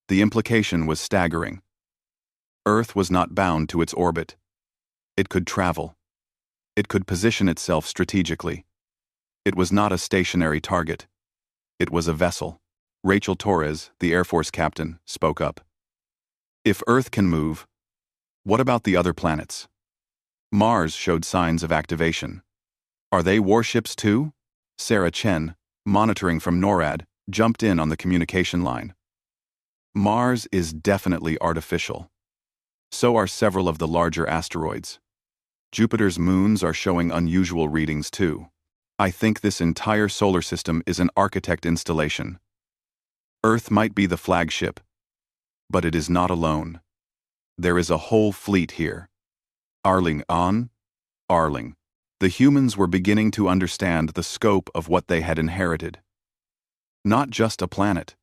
The implication was staggering. Earth was not bound to its orbit. It could travel. It could position itself strategically. It was not a stationary target. It was a vessel. Rachel Torres, the Air Force captain, spoke up. "If Earth can move, what about the other planets?" Mars showed signs of activation. "Are they warships too?" Sarah Chen, monitoring from NORAD, jumped in on the communication line. "Mars is definitely artificial. So are several of the larger asteroids. Jupiter's moons are showing unusual readings too. I think this entire solar system is an architect installation. Earth might be the flagship, but it is not alone. There is a whole fleet here." Arling. The humans were beginning to understand the scope of what they had inherited. Not just a planet.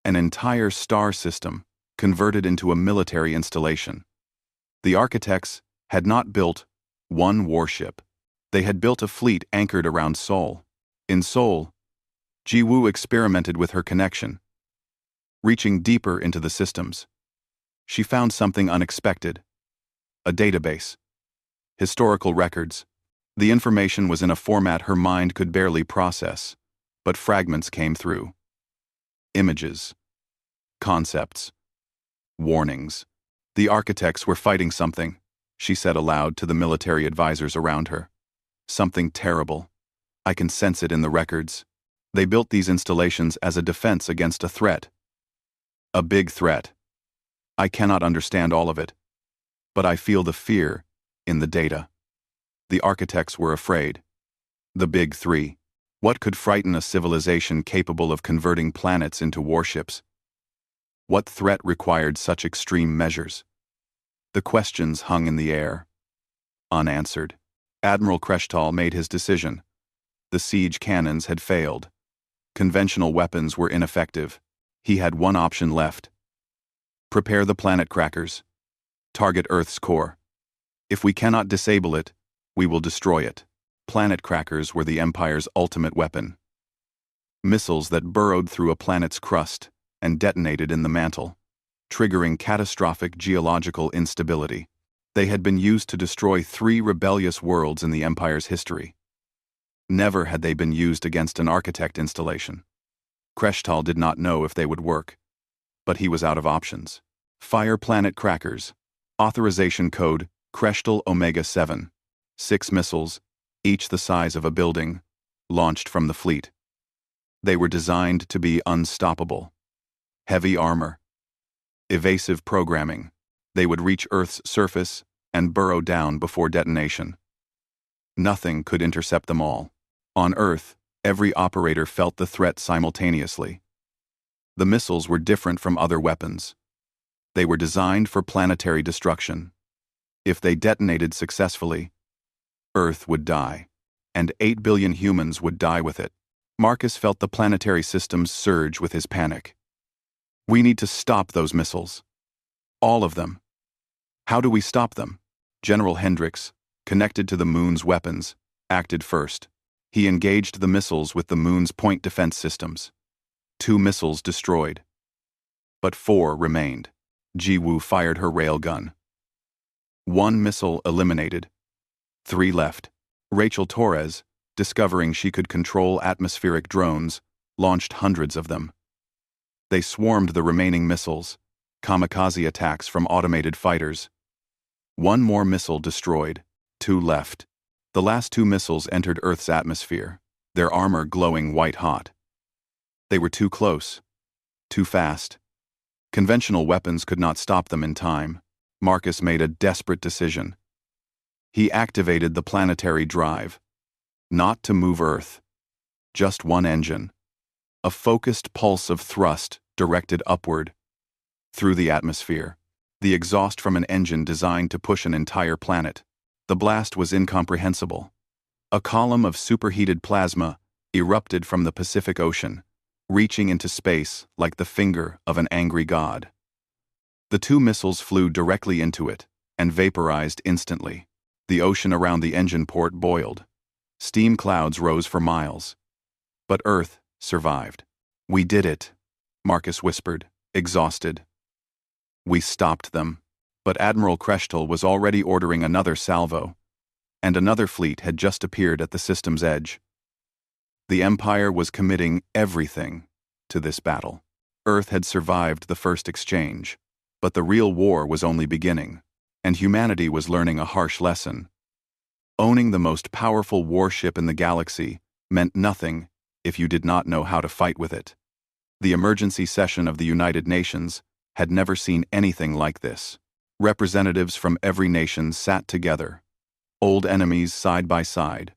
An entire star system converted into a military installation. The architects had not built one warship. They had built a fleet anchored around Sol. In Sol, Jiwoo experimented with her connection, reaching deeper into the systems. She found something unexpected. A database. Historical records. The information was in a format her mind could barely process, but fragments came through. Images. Concepts. Warnings. The architects were fighting something, she said aloud to the military advisors around her. Something terrible. I can sense it in the records. They built these installations as a defense against a threat. A big threat. I cannot understand all of it, but I feel the fear in the data. The architects were afraid. The big three. What could frighten a civilization capable of converting planets into warships? What threat required such extreme measures? The questions hung in the air, unanswered. Admiral Kreshtal made his decision. The siege cannons had failed. Conventional weapons were ineffective. He had one option left. Prepare the planet crackers. Target Earth's core. If we cannot disable it, we will destroy it. Planet crackers were the Empire's ultimate weapon. Missiles that burrowed through a planet's crust and detonated in the mantle, triggering catastrophic geological instability. They had been used to destroy 3 rebellious worlds in the Empire's history. Never had they been used against an architect installation. Kreshtal did not know if they would work, but he was out of options. Fire planet crackers. Authorization code Kreshtal Omega 7. 6 missiles, each the size of a building, launched from the fleet. They were designed to be unstoppable. Heavy armor, evasive programming. They would reach Earth's surface and burrow down before detonation. Nothing could intercept them all. On Earth, every operator felt the threat simultaneously. The missiles were different from other weapons. They were designed for planetary destruction. If they detonated successfully, Earth would die, and 8 billion humans would die with it. Marcus felt the planetary systems surge with his panic. We need to stop those missiles. All of them. How do we stop them? General Hendricks, connected to the moon's weapons, acted first. He engaged the missiles with the moon's point defense systems. 2 missiles destroyed. But 4 remained. Jiwoo fired her railgun. 1 missile eliminated. 3 left. Rachel Torres, discovering she could control atmospheric drones, launched hundreds of them. They swarmed the remaining missiles, kamikaze attacks from automated fighters. 1 more missile destroyed, 2 left. The last 2 missiles entered Earth's atmosphere, their armor glowing white-hot. They were too close, too fast. Conventional weapons could not stop them in time. Marcus made a desperate decision. He activated the planetary drive. Not to move Earth. Just one engine. A focused pulse of thrust directed upward. Through the atmosphere. The exhaust from an engine designed to push an entire planet. The blast was incomprehensible. A column of superheated plasma erupted from the Pacific Ocean, reaching into space like the finger of an angry god. The 2 missiles flew directly into it and vaporized instantly. The ocean around the engine port boiled. Steam clouds rose for miles. But Earth survived. We did it, Marcus whispered, exhausted. We stopped them, but Admiral Kreshtal was already ordering another salvo, and another fleet had just appeared at the system's edge. The Empire was committing everything to this battle. Earth had survived the first exchange, but the real war was only beginning, and humanity was learning a harsh lesson. Owning the most powerful warship in the galaxy meant nothing if you did not know how to fight with it. The emergency session of the United Nations had never seen anything like this. Representatives from every nation sat together, old enemies side by side,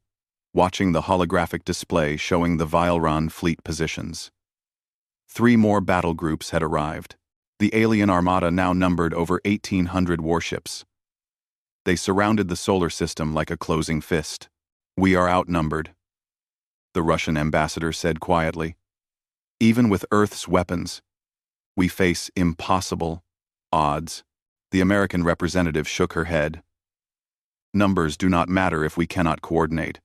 watching the holographic display showing the Vileron fleet positions. 3 more battle groups had arrived. The alien armada now numbered over 1,800 warships. They surrounded the solar system like a closing fist. We are outnumbered, the Russian ambassador said quietly. Even with Earth's weapons, we face impossible odds. The American representative shook her head. Numbers do not matter if we cannot coordinate.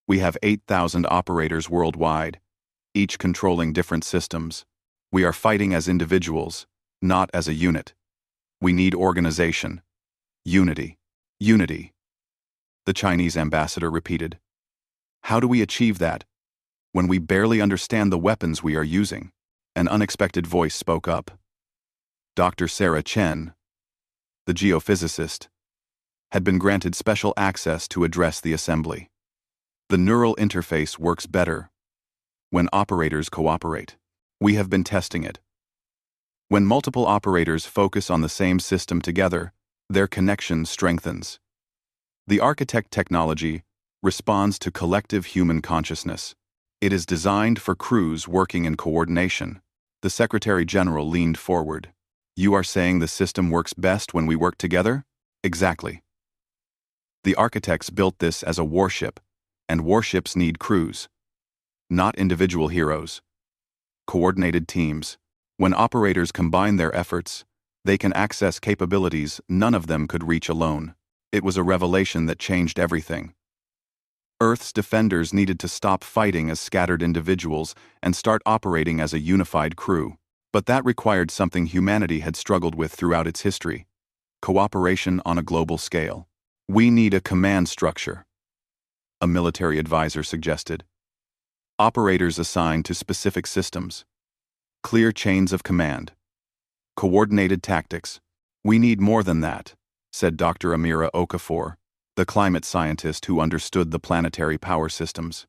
We have 8,000 operators worldwide, each controlling different systems. We are fighting as individuals, not as a unit. We need organization. Unity. Unity. The Chinese ambassador repeated. How do we achieve that when we barely understand the weapons we are using? An unexpected voice spoke up. Dr. Sarah Chen, the geophysicist, had been granted special access to address the assembly. The neural interface works better when operators cooperate. We have been testing it. When multiple operators focus on the same system together, their connection strengthens. The architect technology responds to collective human consciousness. It is designed for crews working in coordination. The Secretary General leaned forward. You are saying the system works best when we work together? Exactly. The architects built this as a warship, and warships need crews, not individual heroes. Coordinated teams. When operators combine their efforts, they can access capabilities none of them could reach alone. It was a revelation that changed everything. Earth's defenders needed to stop fighting as scattered individuals and start operating as a unified crew. But that required something humanity had struggled with throughout its history: cooperation on a global scale. We need a command structure, a military advisor suggested. Operators assigned to specific systems. Clear chains of command. Coordinated tactics. We need more than that, said Dr. Amira Okafor, the climate scientist who understood the planetary power systems.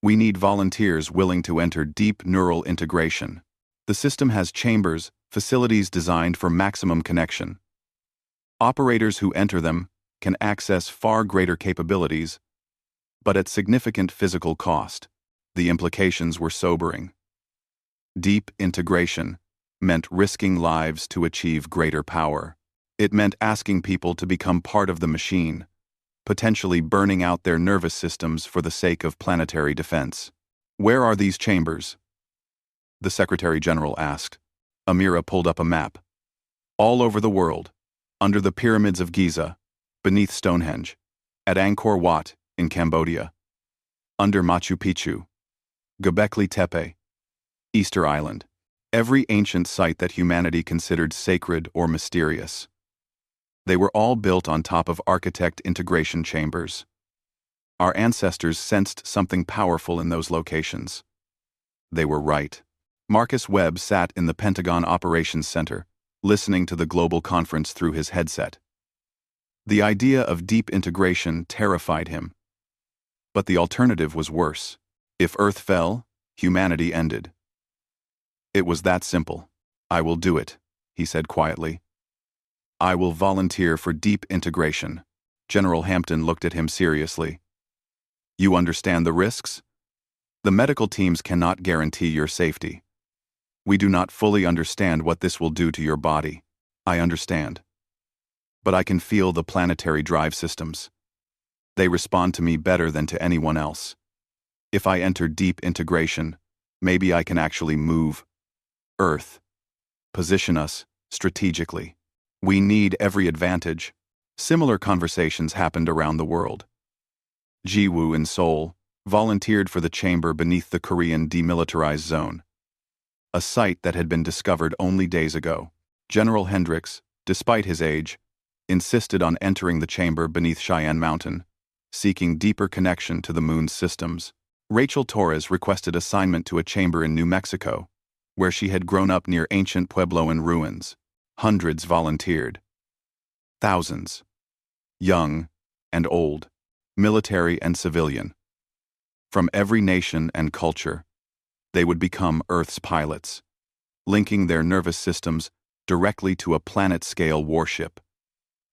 We need volunteers willing to enter deep neural integration. The system has chambers, facilities designed for maximum connection. Operators who enter them can access far greater capabilities, but at significant physical cost. The implications were sobering. Deep integration meant risking lives to achieve greater power. It meant asking people to become part of the machine, potentially burning out their nervous systems for the sake of planetary defense. Where are these chambers? The Secretary General asked. Amira pulled up a map. All over the world, under the pyramids of Giza, beneath Stonehenge, at Angkor Wat in Cambodia, under Machu Picchu, Göbekli Tepe, Easter Island, every ancient site that humanity considered sacred or mysterious. They were all built on top of architect integration chambers. Our ancestors sensed something powerful in those locations. They were right. Marcus Webb sat in the Pentagon Operations Center, listening to the global conference through his headset. The idea of deep integration terrified him. But the alternative was worse. If Earth fell, humanity ended. It was that simple. I will do it, he said quietly. I will volunteer for deep integration. General Hampton looked at him seriously. You understand the risks? The medical teams cannot guarantee your safety. We do not fully understand what this will do to your body. I understand. But I can feel the planetary drive systems. They respond to me better than to anyone else. If I enter deep integration, maybe I can actually move Earth, position us strategically. We need every advantage. Similar conversations happened around the world. Jiwoo in Seoul volunteered for the chamber beneath the Korean demilitarized zone, a site that had been discovered only days ago. General Hendricks, despite his age, insisted on entering the chamber beneath Cheyenne Mountain, seeking deeper connection to the moon's systems. Rachel Torres requested assignment to a chamber in New Mexico, where she had grown up near ancient Puebloan ruins. Hundreds volunteered. Thousands. Young and old, military and civilian. From every nation and culture, they would become Earth's pilots, linking their nervous systems directly to a planet-scale warship.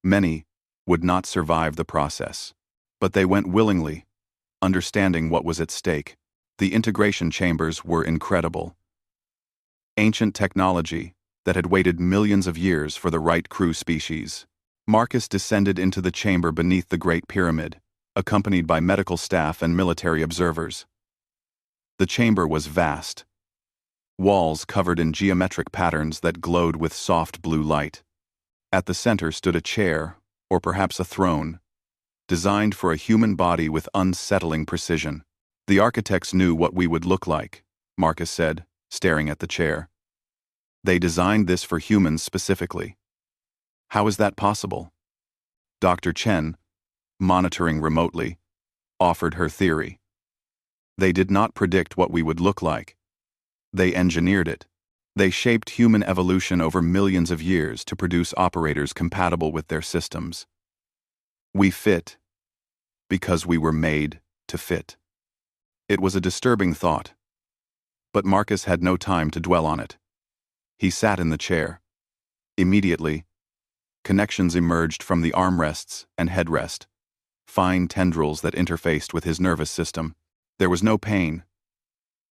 Many would not survive the process, but they went willingly, understanding what was at stake. The integration chambers were incredible. Ancient technology that had waited millions of years for the right crew species. Marcus descended into the chamber beneath the Great Pyramid, accompanied by medical staff and military observers. The chamber was vast. Walls covered in geometric patterns that glowed with soft blue light. At the center stood a chair, or perhaps a throne, designed for a human body with unsettling precision. The architects knew what we would look like, Marcus said, staring at the chair. They designed this for humans specifically. How is that possible? Dr. Chen, monitoring remotely, offered her theory. They did not predict what we would look like. They engineered it. They shaped human evolution over millions of years to produce operators compatible with their systems. We fit because we were made to fit. It was a disturbing thought, but Marcus had no time to dwell on it. He sat in the chair. Immediately, connections emerged from the armrests and headrest, fine tendrils that interfaced with his nervous system. There was no pain,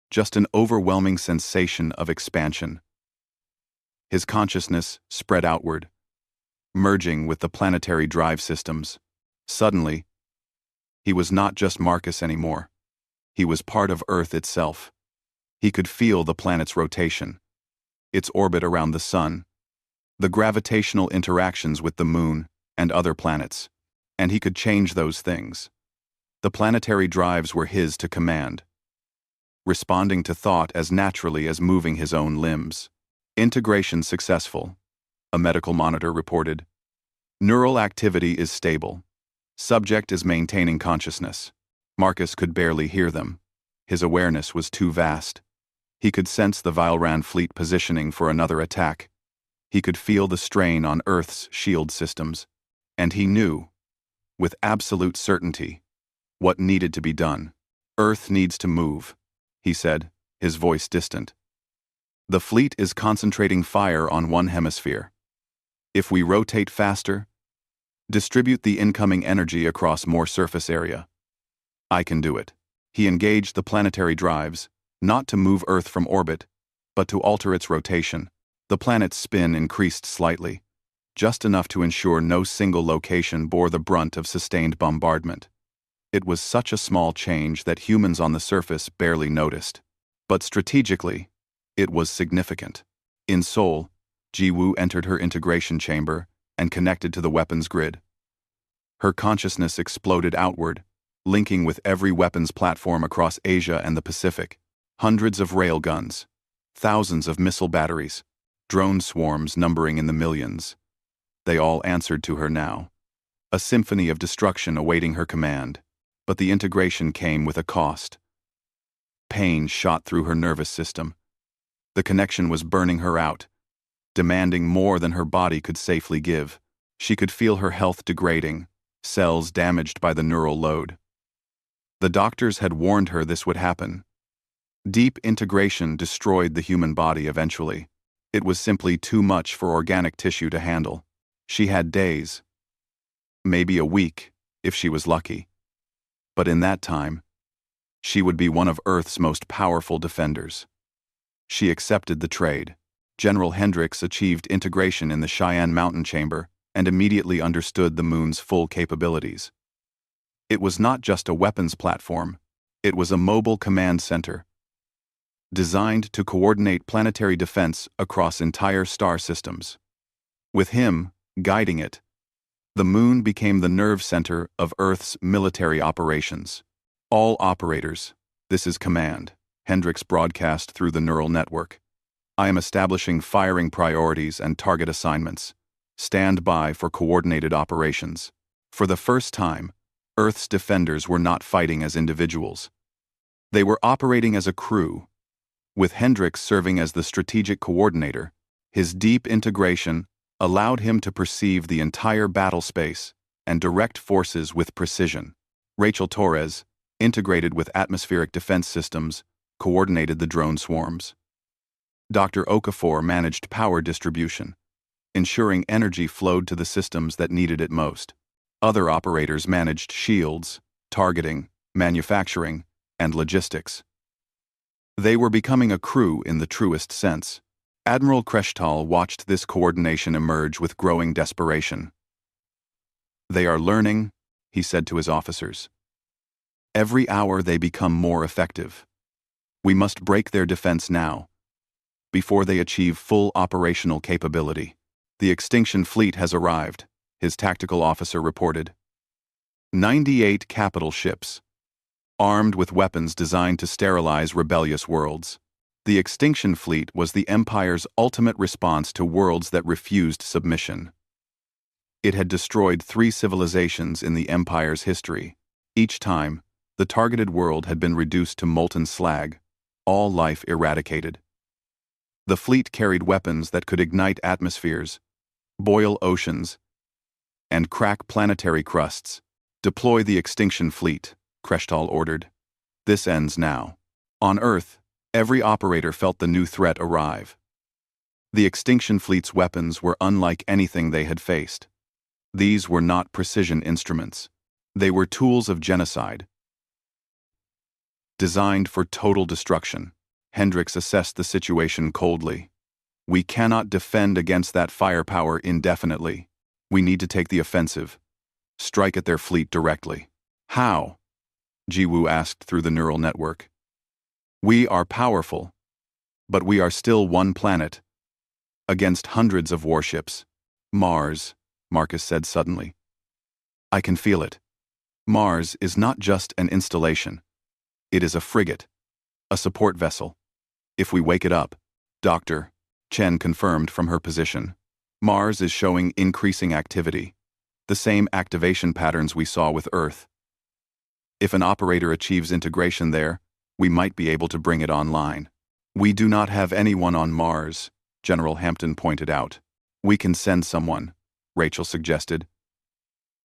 just an overwhelming sensation of expansion. His consciousness spread outward, merging with the planetary drive systems. Suddenly, he was not just Marcus anymore. He was part of Earth itself. He could feel the planet's rotation, its orbit around the sun, the gravitational interactions with the moon and other planets, and he could change those things. The planetary drives were his to command, responding to thought as naturally as moving his own limbs. Integration successful, a medical monitor reported. Neural activity is stable. Subject is maintaining consciousness. Marcus could barely hear them. His awareness was too vast. He could sense the Vilran fleet positioning for another attack. He could feel the strain on Earth's shield systems. And he knew, with absolute certainty, what needed to be done. "Earth needs to move," he said, his voice distant. "The fleet is concentrating fire on one hemisphere. If we rotate faster, distribute the incoming energy across more surface area. I can do it." He engaged the planetary drives, not to move Earth from orbit, but to alter its rotation. The planet's spin increased slightly, just enough to ensure no single location bore the brunt of sustained bombardment. It was such a small change that humans on the surface barely noticed. But strategically, it was significant. In Seoul, Ji-woo entered her integration chamber and connected to the weapons grid. Her consciousness exploded outward, linking with every weapons platform across Asia and the Pacific. Hundreds of railguns, thousands of missile batteries, drone swarms numbering in the millions. They all answered to her now. A symphony of destruction awaiting her command. But the integration came with a cost. Pain shot through her nervous system. The connection was burning her out, demanding more than her body could safely give. She could feel her health degrading, cells damaged by the neural load. The doctors had warned her this would happen. Deep integration destroyed the human body eventually. It was simply too much for organic tissue to handle. She had days, maybe a week, if she was lucky. But in that time, she would be one of Earth's most powerful defenders. She accepted the trade. General Hendricks achieved integration in the Cheyenne Mountain Chamber and immediately understood the moon's full capabilities. It was not just a weapons platform, it was a mobile command center, designed to coordinate planetary defense across entire star systems. With him guiding it, the moon became the nerve center of Earth's military operations. "All operators, this is command," Hendricks broadcast through the neural network. "I am establishing firing priorities and target assignments. Stand by for coordinated operations." For the first time, Earth's defenders were not fighting as individuals. They were operating as a crew, with Hendricks serving as the strategic coordinator. His deep integration allowed him to perceive the entire battle space and direct forces with precision. Rachel Torres, integrated with atmospheric defense systems, coordinated the drone swarms. Dr. Okafor managed power distribution, ensuring energy flowed to the systems that needed it most. Other operators managed shields, targeting, manufacturing, and logistics. They were becoming a crew in the truest sense. Admiral Kreshtal watched this coordination emerge with growing desperation. "They are learning," he said to his officers. "Every hour they become more effective. We must break their defense now, before they achieve full operational capability." "The extinction fleet has arrived," his tactical officer reported. 98 capital ships, armed with weapons designed to sterilize rebellious worlds. The extinction fleet was the Empire's ultimate response to worlds that refused submission. It had destroyed 3 civilizations in the Empire's history. Each time, the targeted world had been reduced to molten slag, all life eradicated. The fleet carried weapons that could ignite atmospheres, boil oceans, and crack planetary crusts. "Deploy the extinction fleet," Kreshtal ordered. "This ends now." On Earth, every operator felt the new threat arrive. The extinction fleet's weapons were unlike anything they had faced. These were not precision instruments. They were tools of genocide, designed for total destruction. Hendricks assessed the situation coldly. "We cannot defend against that firepower indefinitely. We need to take the offensive. Strike at their fleet directly." "How?" Ji-woo asked through the neural network. "We are powerful, but we are still one planet, against hundreds of warships." "Mars," Marcus said suddenly. "I can feel it. Mars is not just an installation. It is a frigate, a support vessel. If we wake it up," Dr. Chen confirmed from her position. "Mars is showing increasing activity, the same activation patterns we saw with Earth. If an operator achieves integration there, we might be able to bring it online." "We do not have anyone on Mars," General Hampton pointed out. "We can send someone," Rachel suggested.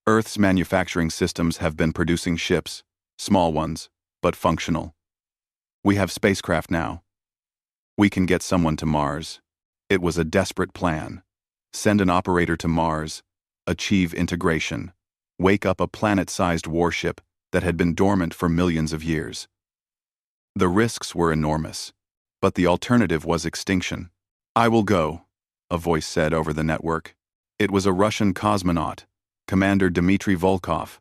Earth's manufacturing systems have been producing ships, small ones, but functional. We have spacecraft now. We can get someone to Mars. It was a desperate plan. Send an operator to Mars, achieve integration, wake up a planet-sized warship that had been dormant for millions of years. The risks were enormous, but the alternative was extinction. I will go, a voice said over the network. It was a Russian cosmonaut, Commander Dmitry Volkov,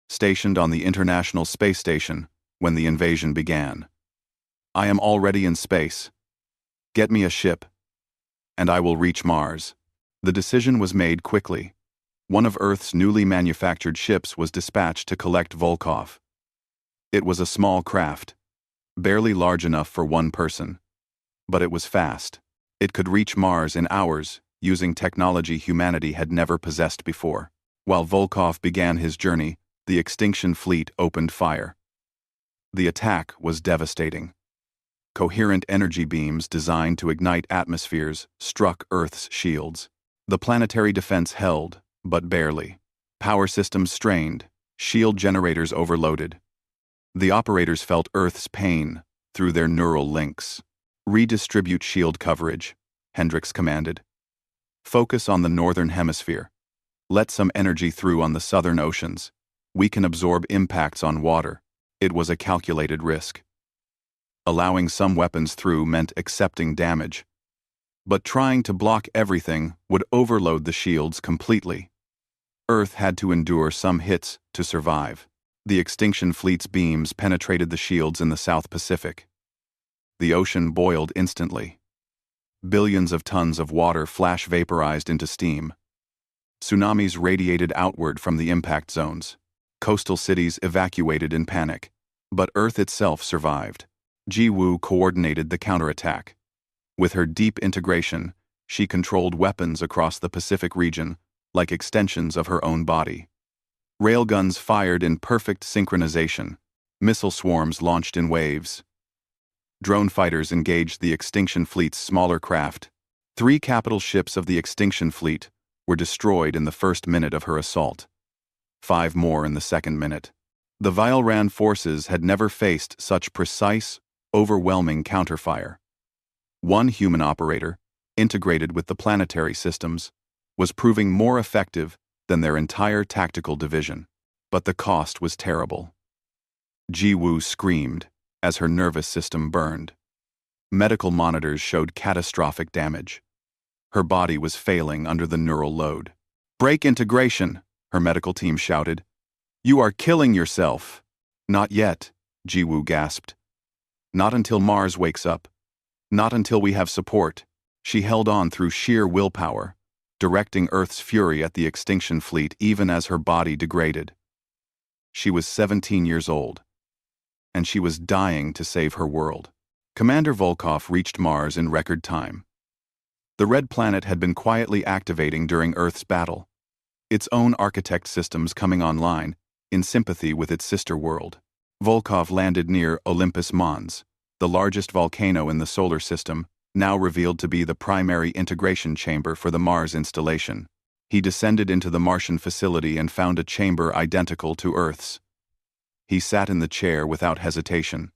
stationed on the International Space Station when the invasion began. I am already in space. Get me a ship, and I will reach Mars. The decision was made quickly. One of Earth's newly manufactured ships was dispatched to collect Volkov. It was a small craft, barely large enough for one person. But it was fast. It could reach Mars in hours, using technology humanity had never possessed before. While Volkov began his journey, the extinction fleet opened fire. The attack was devastating. Coherent energy beams designed to ignite atmospheres struck Earth's shields. The planetary defense held, but barely. Power systems strained, shield generators overloaded. The operators felt Earth's pain through their neural links. Redistribute shield coverage, Hendricks commanded. Focus on the northern hemisphere. Let some energy through on the southern oceans. We can absorb impacts on water. It was a calculated risk. Allowing some weapons through meant accepting damage. But trying to block everything would overload the shields completely. Earth had to endure some hits to survive. The extinction fleet's beams penetrated the shields in the South Pacific. The ocean boiled instantly. Billions of tons of water flash vaporized into steam. Tsunamis radiated outward from the impact zones. Coastal cities evacuated in panic. But Earth itself survived. Ji-Woo coordinated the counterattack. With her deep integration, she controlled weapons across the Pacific region, like extensions of her own body. Railguns fired in perfect synchronization. Missile swarms launched in waves. Drone fighters engaged the extinction fleet's smaller craft. 3 capital ships of the extinction fleet were destroyed in the first minute of her assault. 5 more in the second minute. The Violran forces had never faced such precise, overwhelming counterfire. One human operator, integrated with the planetary systems, was proving more effective than their entire tactical division. But the cost was terrible. Ji-Woo screamed as her nervous system burned. Medical monitors showed catastrophic damage. Her body was failing under the neural load. "Break integration," her medical team shouted. "You are killing yourself." "Not yet," Ji-Woo gasped. "Not until Mars wakes up. Not until we have support." She held on through sheer willpower, directing Earth's fury at the extinction fleet even as her body degraded. She was 17 years old, and she was dying to save her world. Commander Volkov reached Mars in record time. The red planet had been quietly activating during Earth's battle, its own architect systems coming online, in sympathy with its sister world. Volkov landed near Olympus Mons, the largest volcano in the solar system, now revealed to be the primary integration chamber for the Mars installation. He descended into the Martian facility and found a chamber identical to Earth's. He sat in the chair without hesitation.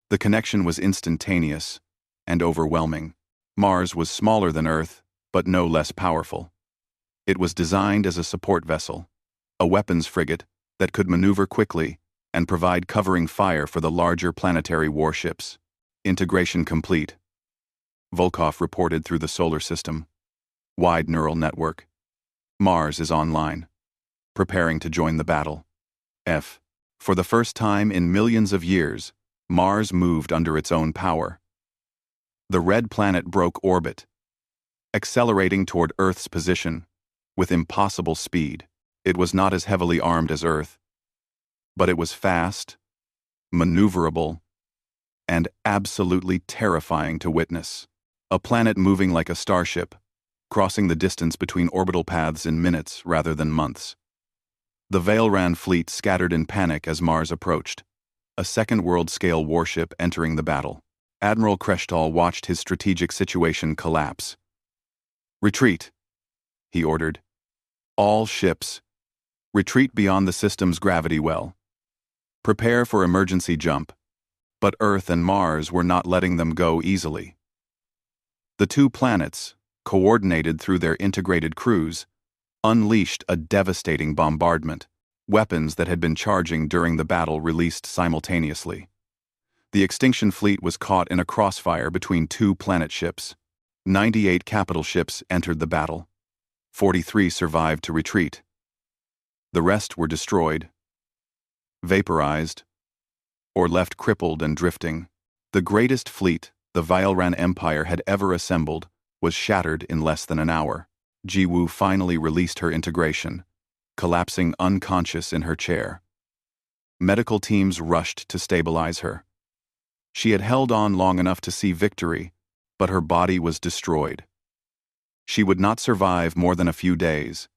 The connection was instantaneous and overwhelming. Mars was smaller than Earth, but no less powerful. It was designed as a support vessel, a weapons frigate that could maneuver quickly and provide covering fire for the larger planetary warships. Integration complete, Volkov reported through the solar system. Wide neural network. Mars is online, preparing to join the battle. For the first time in millions of years, Mars moved under its own power. The red planet broke orbit, accelerating toward Earth's position with impossible speed. It was not as heavily armed as Earth, but it was fast, maneuverable, and absolutely terrifying to witness. A planet moving like a starship, crossing the distance between orbital paths in minutes rather than months. The Veilran fleet scattered in panic as Mars approached, a second world-scale warship entering the battle. Admiral Kreshtal watched his strategic situation collapse. "Retreat," he ordered. "All ships, Retreat beyond the system's gravity well. Prepare for emergency jump. But Earth and Mars were not letting them go easily. The two planets, coordinated through their integrated crews, unleashed a devastating bombardment, weapons that had been charging during the battle released simultaneously. The extinction fleet was caught in a crossfire between two planet ships. 98 capital ships entered the battle. 43 survived to retreat. The rest were destroyed, vaporized, or left crippled and drifting. The greatest fleet the Vialran Empire had ever assembled was shattered in less than an hour. Jiwoo finally released her integration, collapsing unconscious in her chair. Medical teams rushed to stabilize her. She had held on long enough to see victory, but her body was destroyed. She would not survive more than a few days.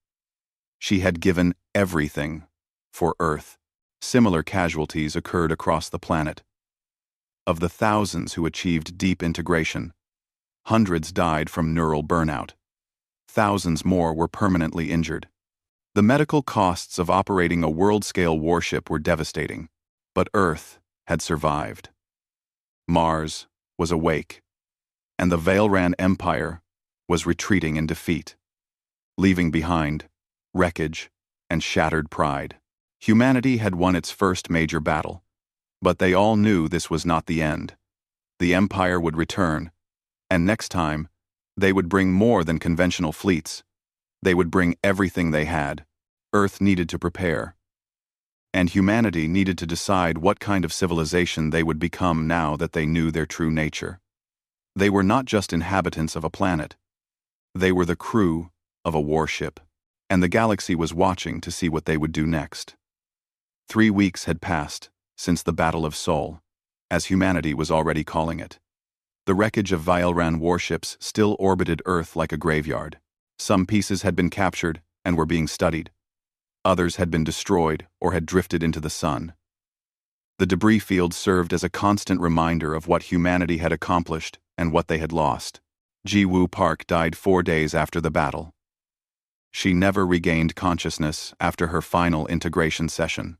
She had given everything for Earth. Similar casualties occurred across the planet. Of the thousands who achieved deep integration, hundreds died from neural burnout. Thousands more were permanently injured. The medical costs of operating a world-scale warship were devastating, but Earth had survived. Mars was awake, and the Vialran Empire was retreating in defeat, leaving behind wreckage and shattered pride. Humanity had won its first major battle, but they all knew this was not the end. The Empire would return, and next time, they would bring more than conventional fleets. They would bring everything they had. Earth needed to prepare, and humanity needed to decide what kind of civilization they would become now that they knew their true nature. They were not just inhabitants of a planet. They were the crew of a warship, and the galaxy was watching to see what they would do next. 3 weeks had passed since the Battle of Sol, as humanity was already calling it. The wreckage of Vialran warships still orbited Earth like a graveyard. Some pieces had been captured and were being studied. Others had been destroyed or had drifted into the sun. The debris field served as a constant reminder of what humanity had accomplished and what they had lost. Jiwoo Park died 4 days after the battle. She never regained consciousness after her final integration session.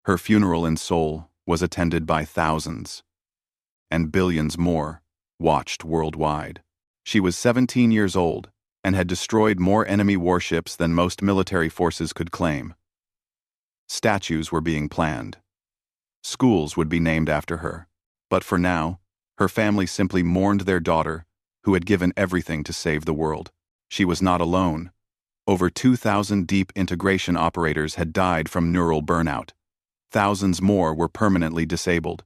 Her funeral in Seoul was attended by thousands, and billions more watched worldwide. She was 17 years old and had destroyed more enemy warships than most military forces could claim. Statues were being planned. Schools would be named after her. But for now, her family simply mourned their daughter, who had given everything to save the world. She was not alone. Over 2,000 deep integration operators had died from neural burnout. Thousands more were permanently disabled,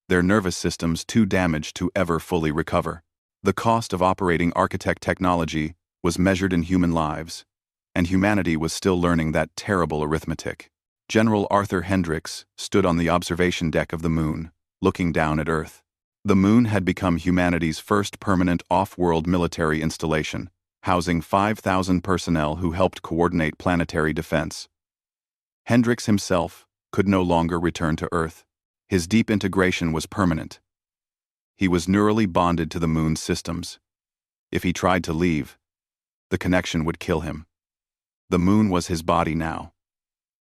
their nervous systems too damaged to ever fully recover. The cost of operating architect technology was measured in human lives, and humanity was still learning that terrible arithmetic. General Arthur Hendricks stood on the observation deck of the Moon, looking down at Earth. The Moon had become humanity's first permanent off-world military installation, housing 5,000 personnel who helped coordinate planetary defense. Hendricks himself could no longer return to Earth. His deep integration was permanent. He was neurally bonded to the Moon's systems. If he tried to leave, the connection would kill him. The Moon was his body now,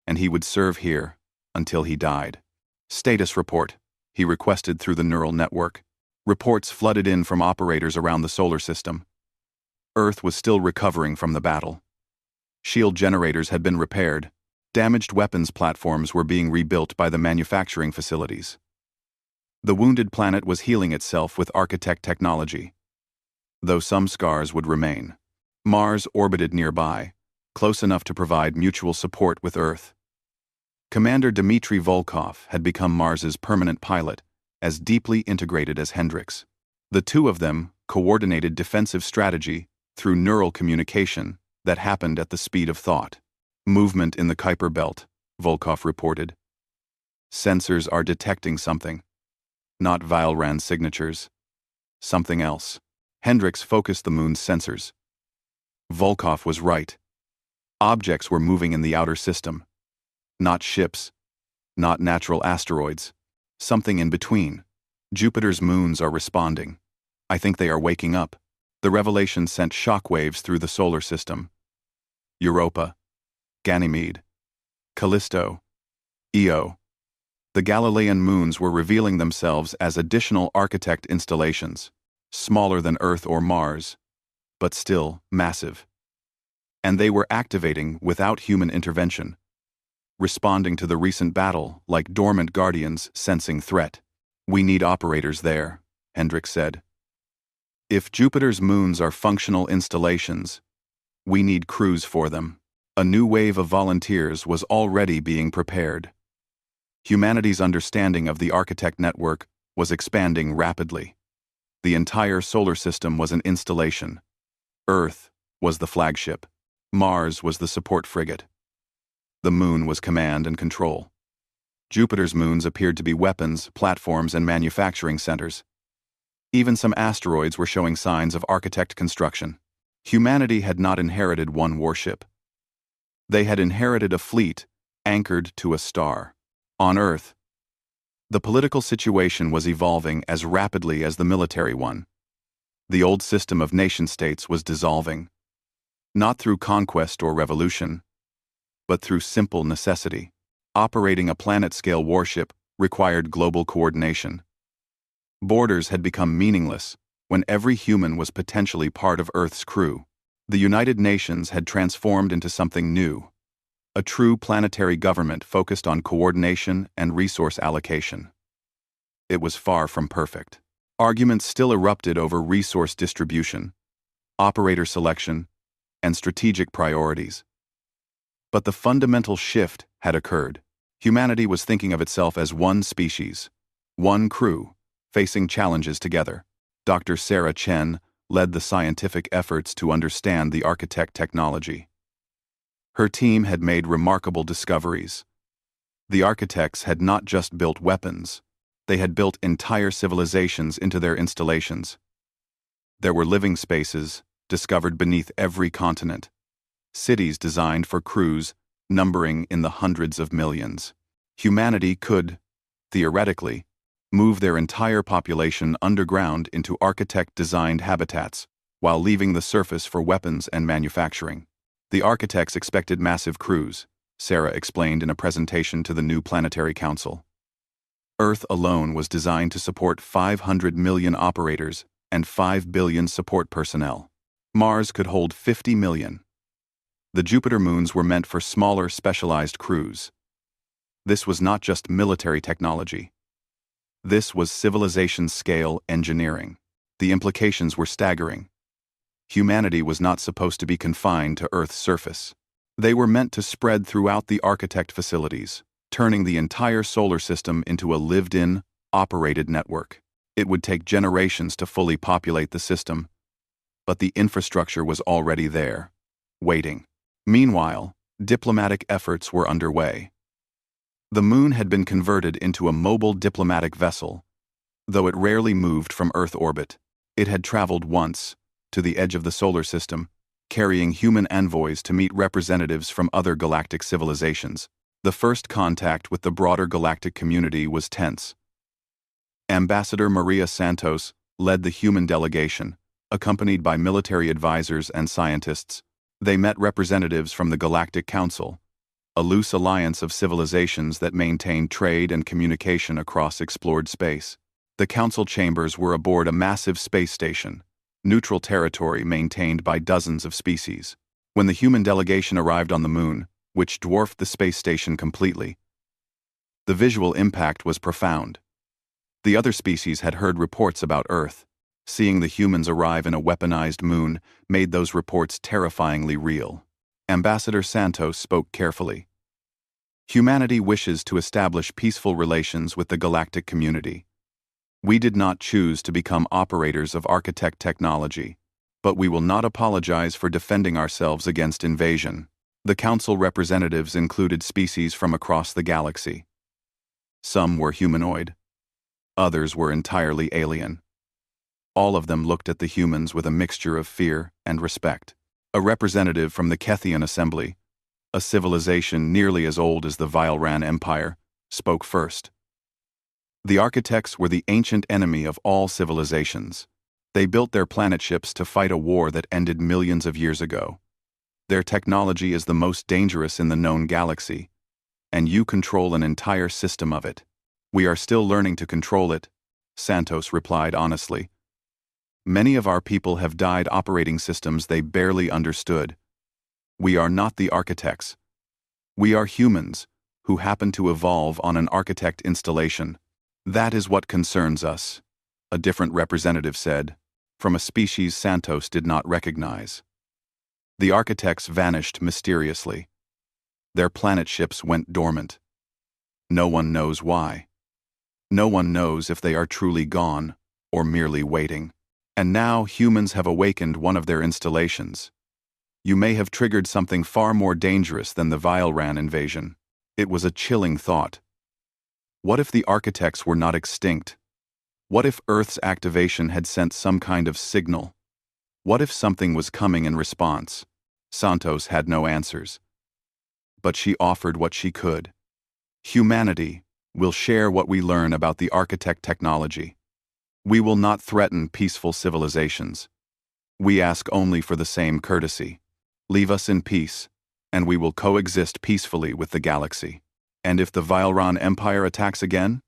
and he would serve here until he died. Status report, he requested through the neural network. Reports flooded in from operators around the solar system. Earth was still recovering from the battle. Shield generators had been repaired. Damaged weapons platforms were being rebuilt by the manufacturing facilities. The wounded planet was healing itself with architect technology, though some scars would remain. Mars orbited nearby, close enough to provide mutual support with Earth. Commander Dmitry Volkov had become Mars's permanent pilot, as deeply integrated as Hendricks. The two of them coordinated defensive strategy through neural communication that happened at the speed of thought. Movement in the Kuiper Belt, Volkov reported. Sensors are detecting something. Not Vialran signatures. Something else. Hendricks focused the Moon's sensors. Volkov was right. Objects were moving in the outer system. Not ships. Not natural asteroids. Something in between. Jupiter's moons are responding. I think they are waking up. The revelation sent shockwaves through the solar system. Europa, Ganymede, Callisto, Io. The Galilean moons were revealing themselves as additional architect installations, smaller than Earth or Mars, but still massive. And they were activating without human intervention, responding to the recent battle like dormant guardians sensing threat. "We need operators there," Hendrik said. "If Jupiter's moons are functional installations, we need crews for them." A new wave of volunteers was already being prepared. Humanity's understanding of the architect network was expanding rapidly. The entire solar system was an installation. Earth was the flagship. Mars was the support frigate. The moon was command and control. Jupiter's moons appeared to be weapons, platforms, and manufacturing centers. Even some asteroids were showing signs of architect construction. Humanity had not inherited one warship. They had inherited a fleet anchored to a star. On Earth, the political situation was evolving as rapidly as the military one. The old system of nation-states was dissolving, not through conquest or revolution, but through simple necessity. Operating a planet-scale warship required global coordination. Borders had become meaningless when every human was potentially part of Earth's crew. The United Nations had transformed into something new. A true planetary government focused on coordination and resource allocation. It was far from perfect. Arguments still erupted over resource distribution, operator selection, and strategic priorities. But the fundamental shift had occurred. Humanity was thinking of itself as one species, one crew, facing challenges together. Dr. Sarah Chen led the scientific efforts to understand the architect technology. Her team had made remarkable discoveries. The architects had not just built weapons, they had built entire civilizations into their installations. There were living spaces discovered beneath every continent, cities designed for crews numbering in the hundreds of millions. Humanity could, theoretically, move their entire population underground into architect-designed habitats, while leaving the surface for weapons and manufacturing. The architects expected massive crews, Sarah explained in a presentation to the new Planetary Council. Earth alone was designed to support 500 million operators and 5 billion support personnel. Mars could hold 50 million. The Jupiter moons were meant for smaller, specialized crews. This was not just military technology. This was civilization-scale engineering. The implications were staggering. Humanity was not supposed to be confined to Earth's surface. They were meant to spread throughout the architect facilities, turning the entire solar system into a lived-in, operated network. It would take generations to fully populate the system, but the infrastructure was already there, waiting. Meanwhile, diplomatic efforts were underway. The moon had been converted into a mobile diplomatic vessel. Though it rarely moved from Earth orbit, it had traveled once, to the edge of the solar system, carrying human envoys to meet representatives from other galactic civilizations. The first contact with the broader galactic community was tense. Ambassador Maria Santos led the human delegation, accompanied by military advisors and scientists. They met representatives from the Galactic Council, a loose alliance of civilizations that maintained trade and communication across explored space. The council chambers were aboard a massive space station, neutral territory maintained by dozens of species. When the human delegation arrived on the moon, which dwarfed the space station completely, the visual impact was profound. The other species had heard reports about Earth. Seeing the humans arrive in a weaponized moon made those reports terrifyingly real. Ambassador Santos spoke carefully. Humanity wishes to establish peaceful relations with the galactic community. We did not choose to become operators of architect technology, but we will not apologize for defending ourselves against invasion. The council representatives included species from across the galaxy. Some were humanoid. Others were entirely alien. All of them looked at the humans with a mixture of fear and respect. A representative from the Kethian Assembly, a civilization nearly as old as the Vilran Empire, spoke first. The architects were the ancient enemy of all civilizations. They built their planet ships to fight a war that ended millions of years ago. Their technology is the most dangerous in the known galaxy, and you control an entire system of it. We are still learning to control it, Santos replied honestly. Many of our people have died operating systems they barely understood. We are not the architects. We are humans, who happen to evolve on an architect installation. That is what concerns us, a different representative said, from a species Santos did not recognize. The architects vanished mysteriously. Their planet ships went dormant. No one knows why. No one knows if they are truly gone, or merely waiting. And now humans have awakened one of their installations. You may have triggered something far more dangerous than the Vileran invasion. It was a chilling thought. What if the architects were not extinct? What if Earth's activation had sent some kind of signal? What if something was coming in response? Santos had no answers. But she offered what she could. Humanity will share what we learn about the architect technology. We will not threaten peaceful civilizations. We ask only for the same courtesy. Leave us in peace, and we will coexist peacefully with the galaxy. And if the Vileran Empire attacks again?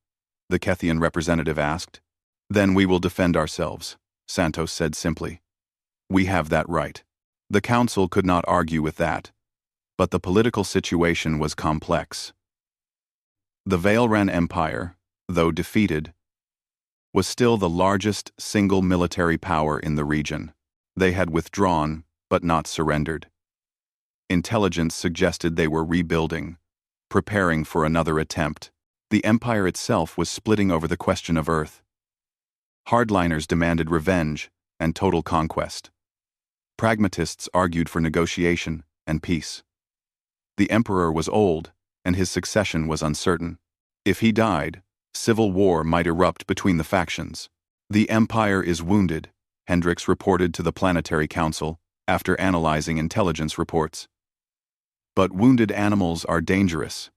The Kethian representative asked. Then we will defend ourselves, Santos said simply. We have that right. The Council could not argue with that. But the political situation was complex. The Vileran Empire, though defeated, was still the largest single military power in the region. They had withdrawn, but not surrendered. Intelligence suggested they were rebuilding, preparing for another attempt. The empire itself was splitting over the question of Earth. Hardliners demanded revenge and total conquest. Pragmatists argued for negotiation and peace. The emperor was old, and his succession was uncertain. If he died, civil war might erupt between the factions. The empire is wounded, Hendricks reported to the Planetary Council after analyzing intelligence reports. But wounded animals are dangerous.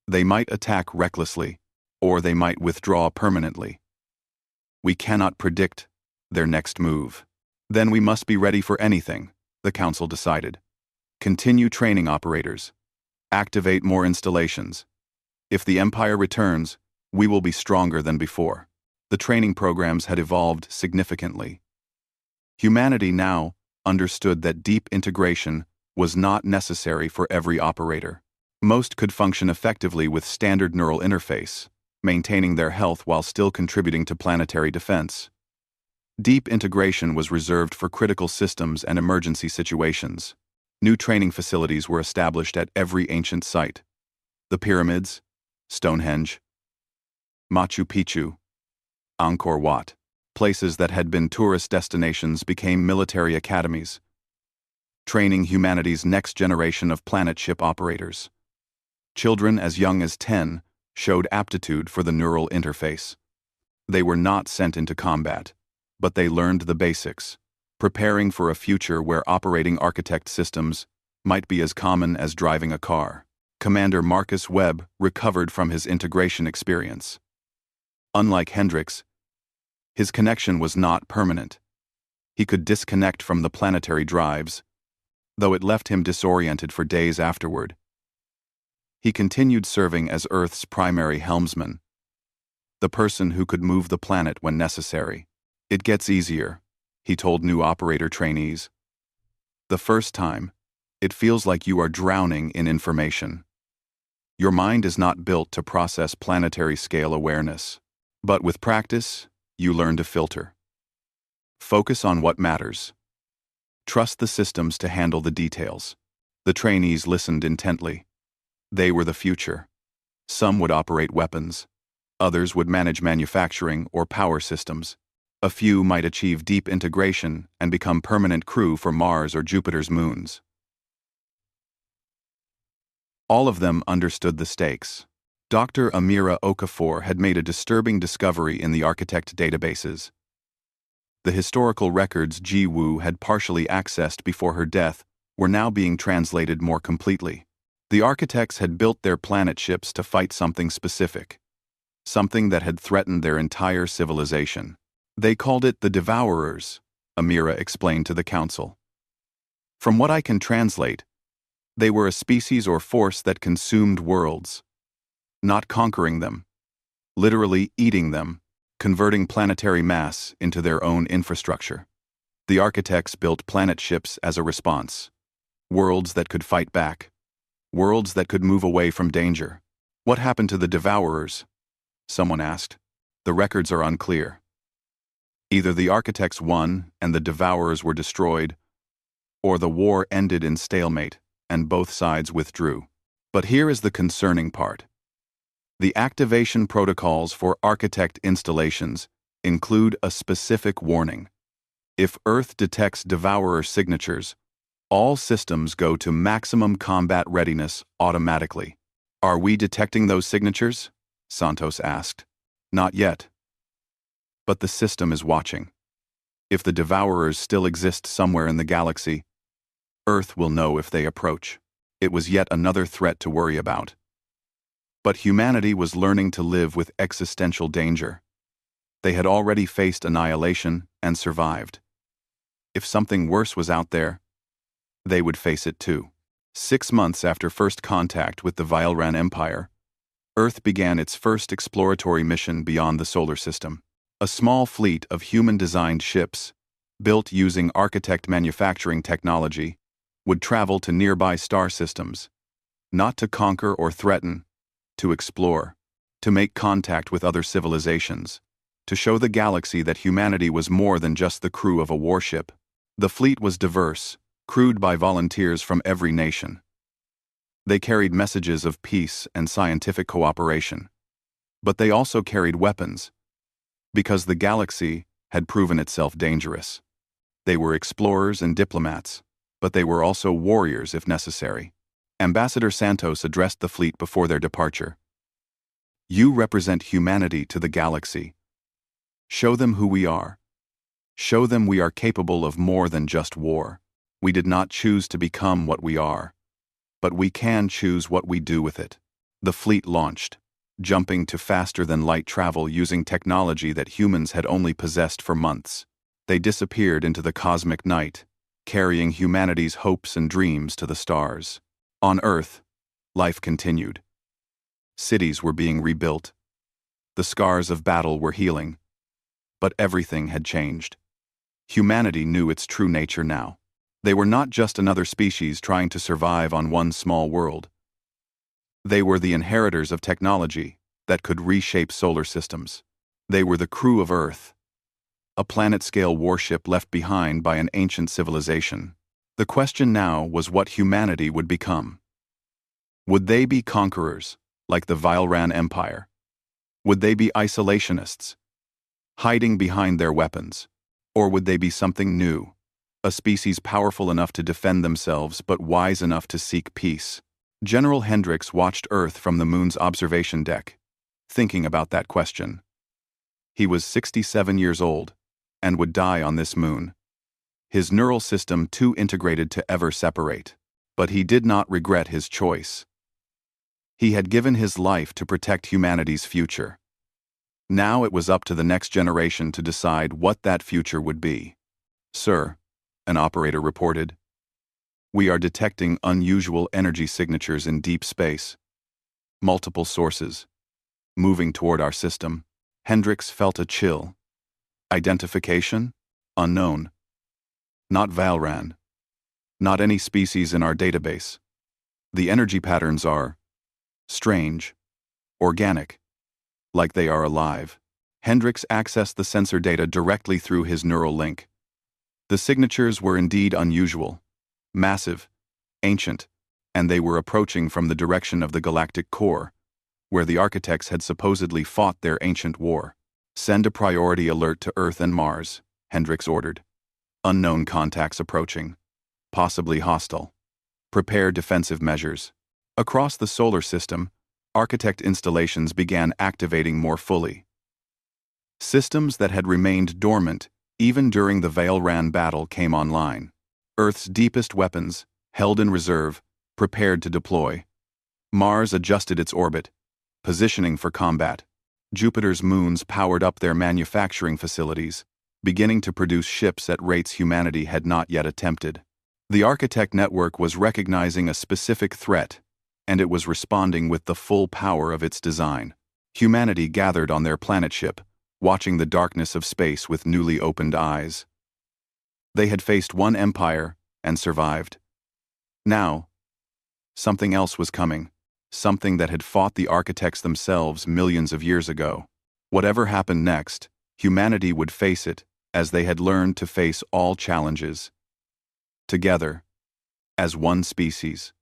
They might attack recklessly, or they might withdraw permanently. We cannot predict their next move. Then we must be ready for anything, the Council decided. Continue training operators. Activate more installations. If the Empire returns, we will be stronger than before. The training programs had evolved significantly. Humanity now understood that deep integration was not necessary for every operator. Most could function effectively with standard neural interface, maintaining their health while still contributing to planetary defense. Deep integration was reserved for critical systems and emergency situations. New training facilities were established at every ancient site. The pyramids, Stonehenge, Machu Picchu, Angkor Wat, places that had been tourist destinations became military academies, training humanity's next generation of planet ship operators. Children as young as 10 showed aptitude for the neural interface. They were not sent into combat, but they learned the basics, preparing for a future where operating architect systems might be as common as driving a car. Commander Marcus Webb recovered from his integration experience. Unlike Hendricks, his connection was not permanent. He could disconnect from the planetary drives, though it left him disoriented for days afterward. He continued serving as Earth's primary helmsman, the person who could move the planet when necessary. It gets easier, he told new operator trainees. The first time, it feels like you are drowning in information. Your mind is not built to process planetary scale awareness, but with practice, you learn to filter. Focus on what matters. Trust the systems to handle the details. The trainees listened intently. They were the future. Some would operate weapons. Others would manage manufacturing or power systems. A few might achieve deep integration and become permanent crew for Mars or Jupiter's moons. All of them understood the stakes. Dr. Amira Okafor had made a disturbing discovery in the architect databases. The historical records Ji Wu had partially accessed before her death were now being translated more completely. The architects had built their planet ships to fight something specific, something that had threatened their entire civilization. They called it the Devourers, Amira explained to the Council. From what I can translate, they were a species or force that consumed worlds. not conquering them, literally eating them, converting planetary mass into their own infrastructure. The architects built planet ships as a response, worlds that could fight back, worlds that could move away from danger. What happened to the Devourers? Someone asked. The records are unclear. Either the architects won and the Devourers were destroyed, or the war ended in stalemate and both sides withdrew. But here is the concerning part. The activation protocols for architect installations include a specific warning. If Earth detects Devourer signatures, all systems go to maximum combat readiness automatically. Are we detecting those signatures? Santos asked. Not yet. But the system is watching. If the Devourers still exist somewhere in the galaxy, Earth will know if they approach. It was yet another threat to worry about. But humanity was learning to live with existential danger. They had already faced annihilation and survived. If something worse was out there, they would face it too. 6 months after first contact with the Vylran Empire, Earth began its first exploratory mission beyond the solar system. A small fleet of human-designed ships, built using architect manufacturing technology, would travel to nearby star systems, not to conquer or threaten, to explore, to make contact with other civilizations, to show the galaxy that humanity was more than just the crew of a warship. The fleet was diverse, crewed by volunteers from every nation. They carried messages of peace and scientific cooperation. But they also carried weapons, because the galaxy had proven itself dangerous. They were explorers and diplomats, but they were also warriors if necessary. Ambassador Santos addressed the fleet before their departure. You represent humanity to the galaxy. Show them who we are. Show them we are capable of more than just war. We did not choose to become what we are, but we can choose what we do with it. The fleet launched, jumping to faster-than-light travel using technology that humans had only possessed for months. They disappeared into the cosmic night, carrying humanity's hopes and dreams to the stars. On Earth, life continued. Cities were being rebuilt. The scars of battle were healing. But everything had changed. Humanity knew its true nature now. They were not just another species trying to survive on one small world. They were the inheritors of technology that could reshape solar systems. They were the crew of Earth, a planet-scale warship left behind by an ancient civilization. The question now was what humanity would become. Would they be conquerors, like the Vylran Empire? Would they be isolationists, hiding behind their weapons? Or would they be something new, a species powerful enough to defend themselves but wise enough to seek peace? General Hendricks watched Earth from the moon's observation deck, thinking about that question. He was 67 years old, and would die on this moon. His neural system too integrated to ever separate. But he did not regret his choice. He had given his life to protect humanity's future. Now it was up to the next generation to decide what that future would be. Sir, an operator reported, we are detecting unusual energy signatures in deep space. Multiple sources, moving toward our system. Hendricks felt a chill. Identification? Unknown. Not Vylran. Not any species in our database. The energy patterns are strange, organic, like they are alive. Hendricks accessed the sensor data directly through his neural link. The signatures were indeed unusual, massive, ancient, and they were approaching from the direction of the galactic core, where the architects had supposedly fought their ancient war. Send a priority alert to Earth and Mars, Hendricks ordered. Unknown contacts approaching, possibly hostile. Prepare defensive measures. Across the solar system, architect installations began activating more fully. Systems that had remained dormant even during the Vylran battle came online. Earth's deepest weapons, held in reserve, prepared to deploy. Mars adjusted its orbit, positioning for combat. Jupiter's moons powered up their manufacturing facilities, beginning to produce ships at rates humanity had not yet attempted. The architect network was recognizing a specific threat and it was responding with the full power of its design. Humanity gathered on their planet ship, watching the darkness of space with newly opened eyes. They had faced one empire and survived. Now, something else was coming, something that had fought the architects themselves millions of years ago. Whatever happened next, humanity would face it, as they had learned to face all challenges. Together, as one species,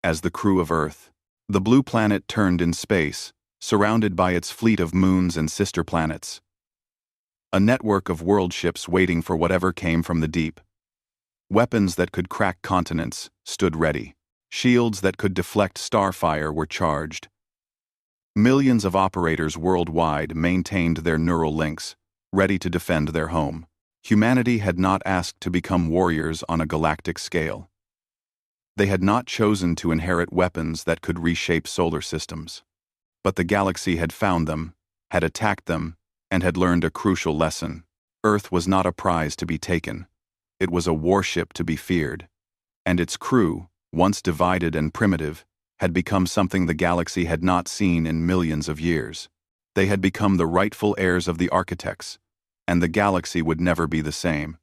as the crew of Earth. The blue planet turned in space, surrounded by its fleet of moons and sister planets. A network of world ships waiting for whatever came from the deep. Weapons that could crack continents stood ready. Shields that could deflect starfire were charged. Millions of operators worldwide maintained their neural links, ready to defend their home. Humanity had not asked to become warriors on a galactic scale. They had not chosen to inherit weapons that could reshape solar systems. But the galaxy had found them, had attacked them, and had learned a crucial lesson. Earth was not a prize to be taken. It was a warship to be feared. And its crew, once divided and primitive, had become something the galaxy had not seen in millions of years. They had become the rightful heirs of the architects, and the galaxy would never be the same.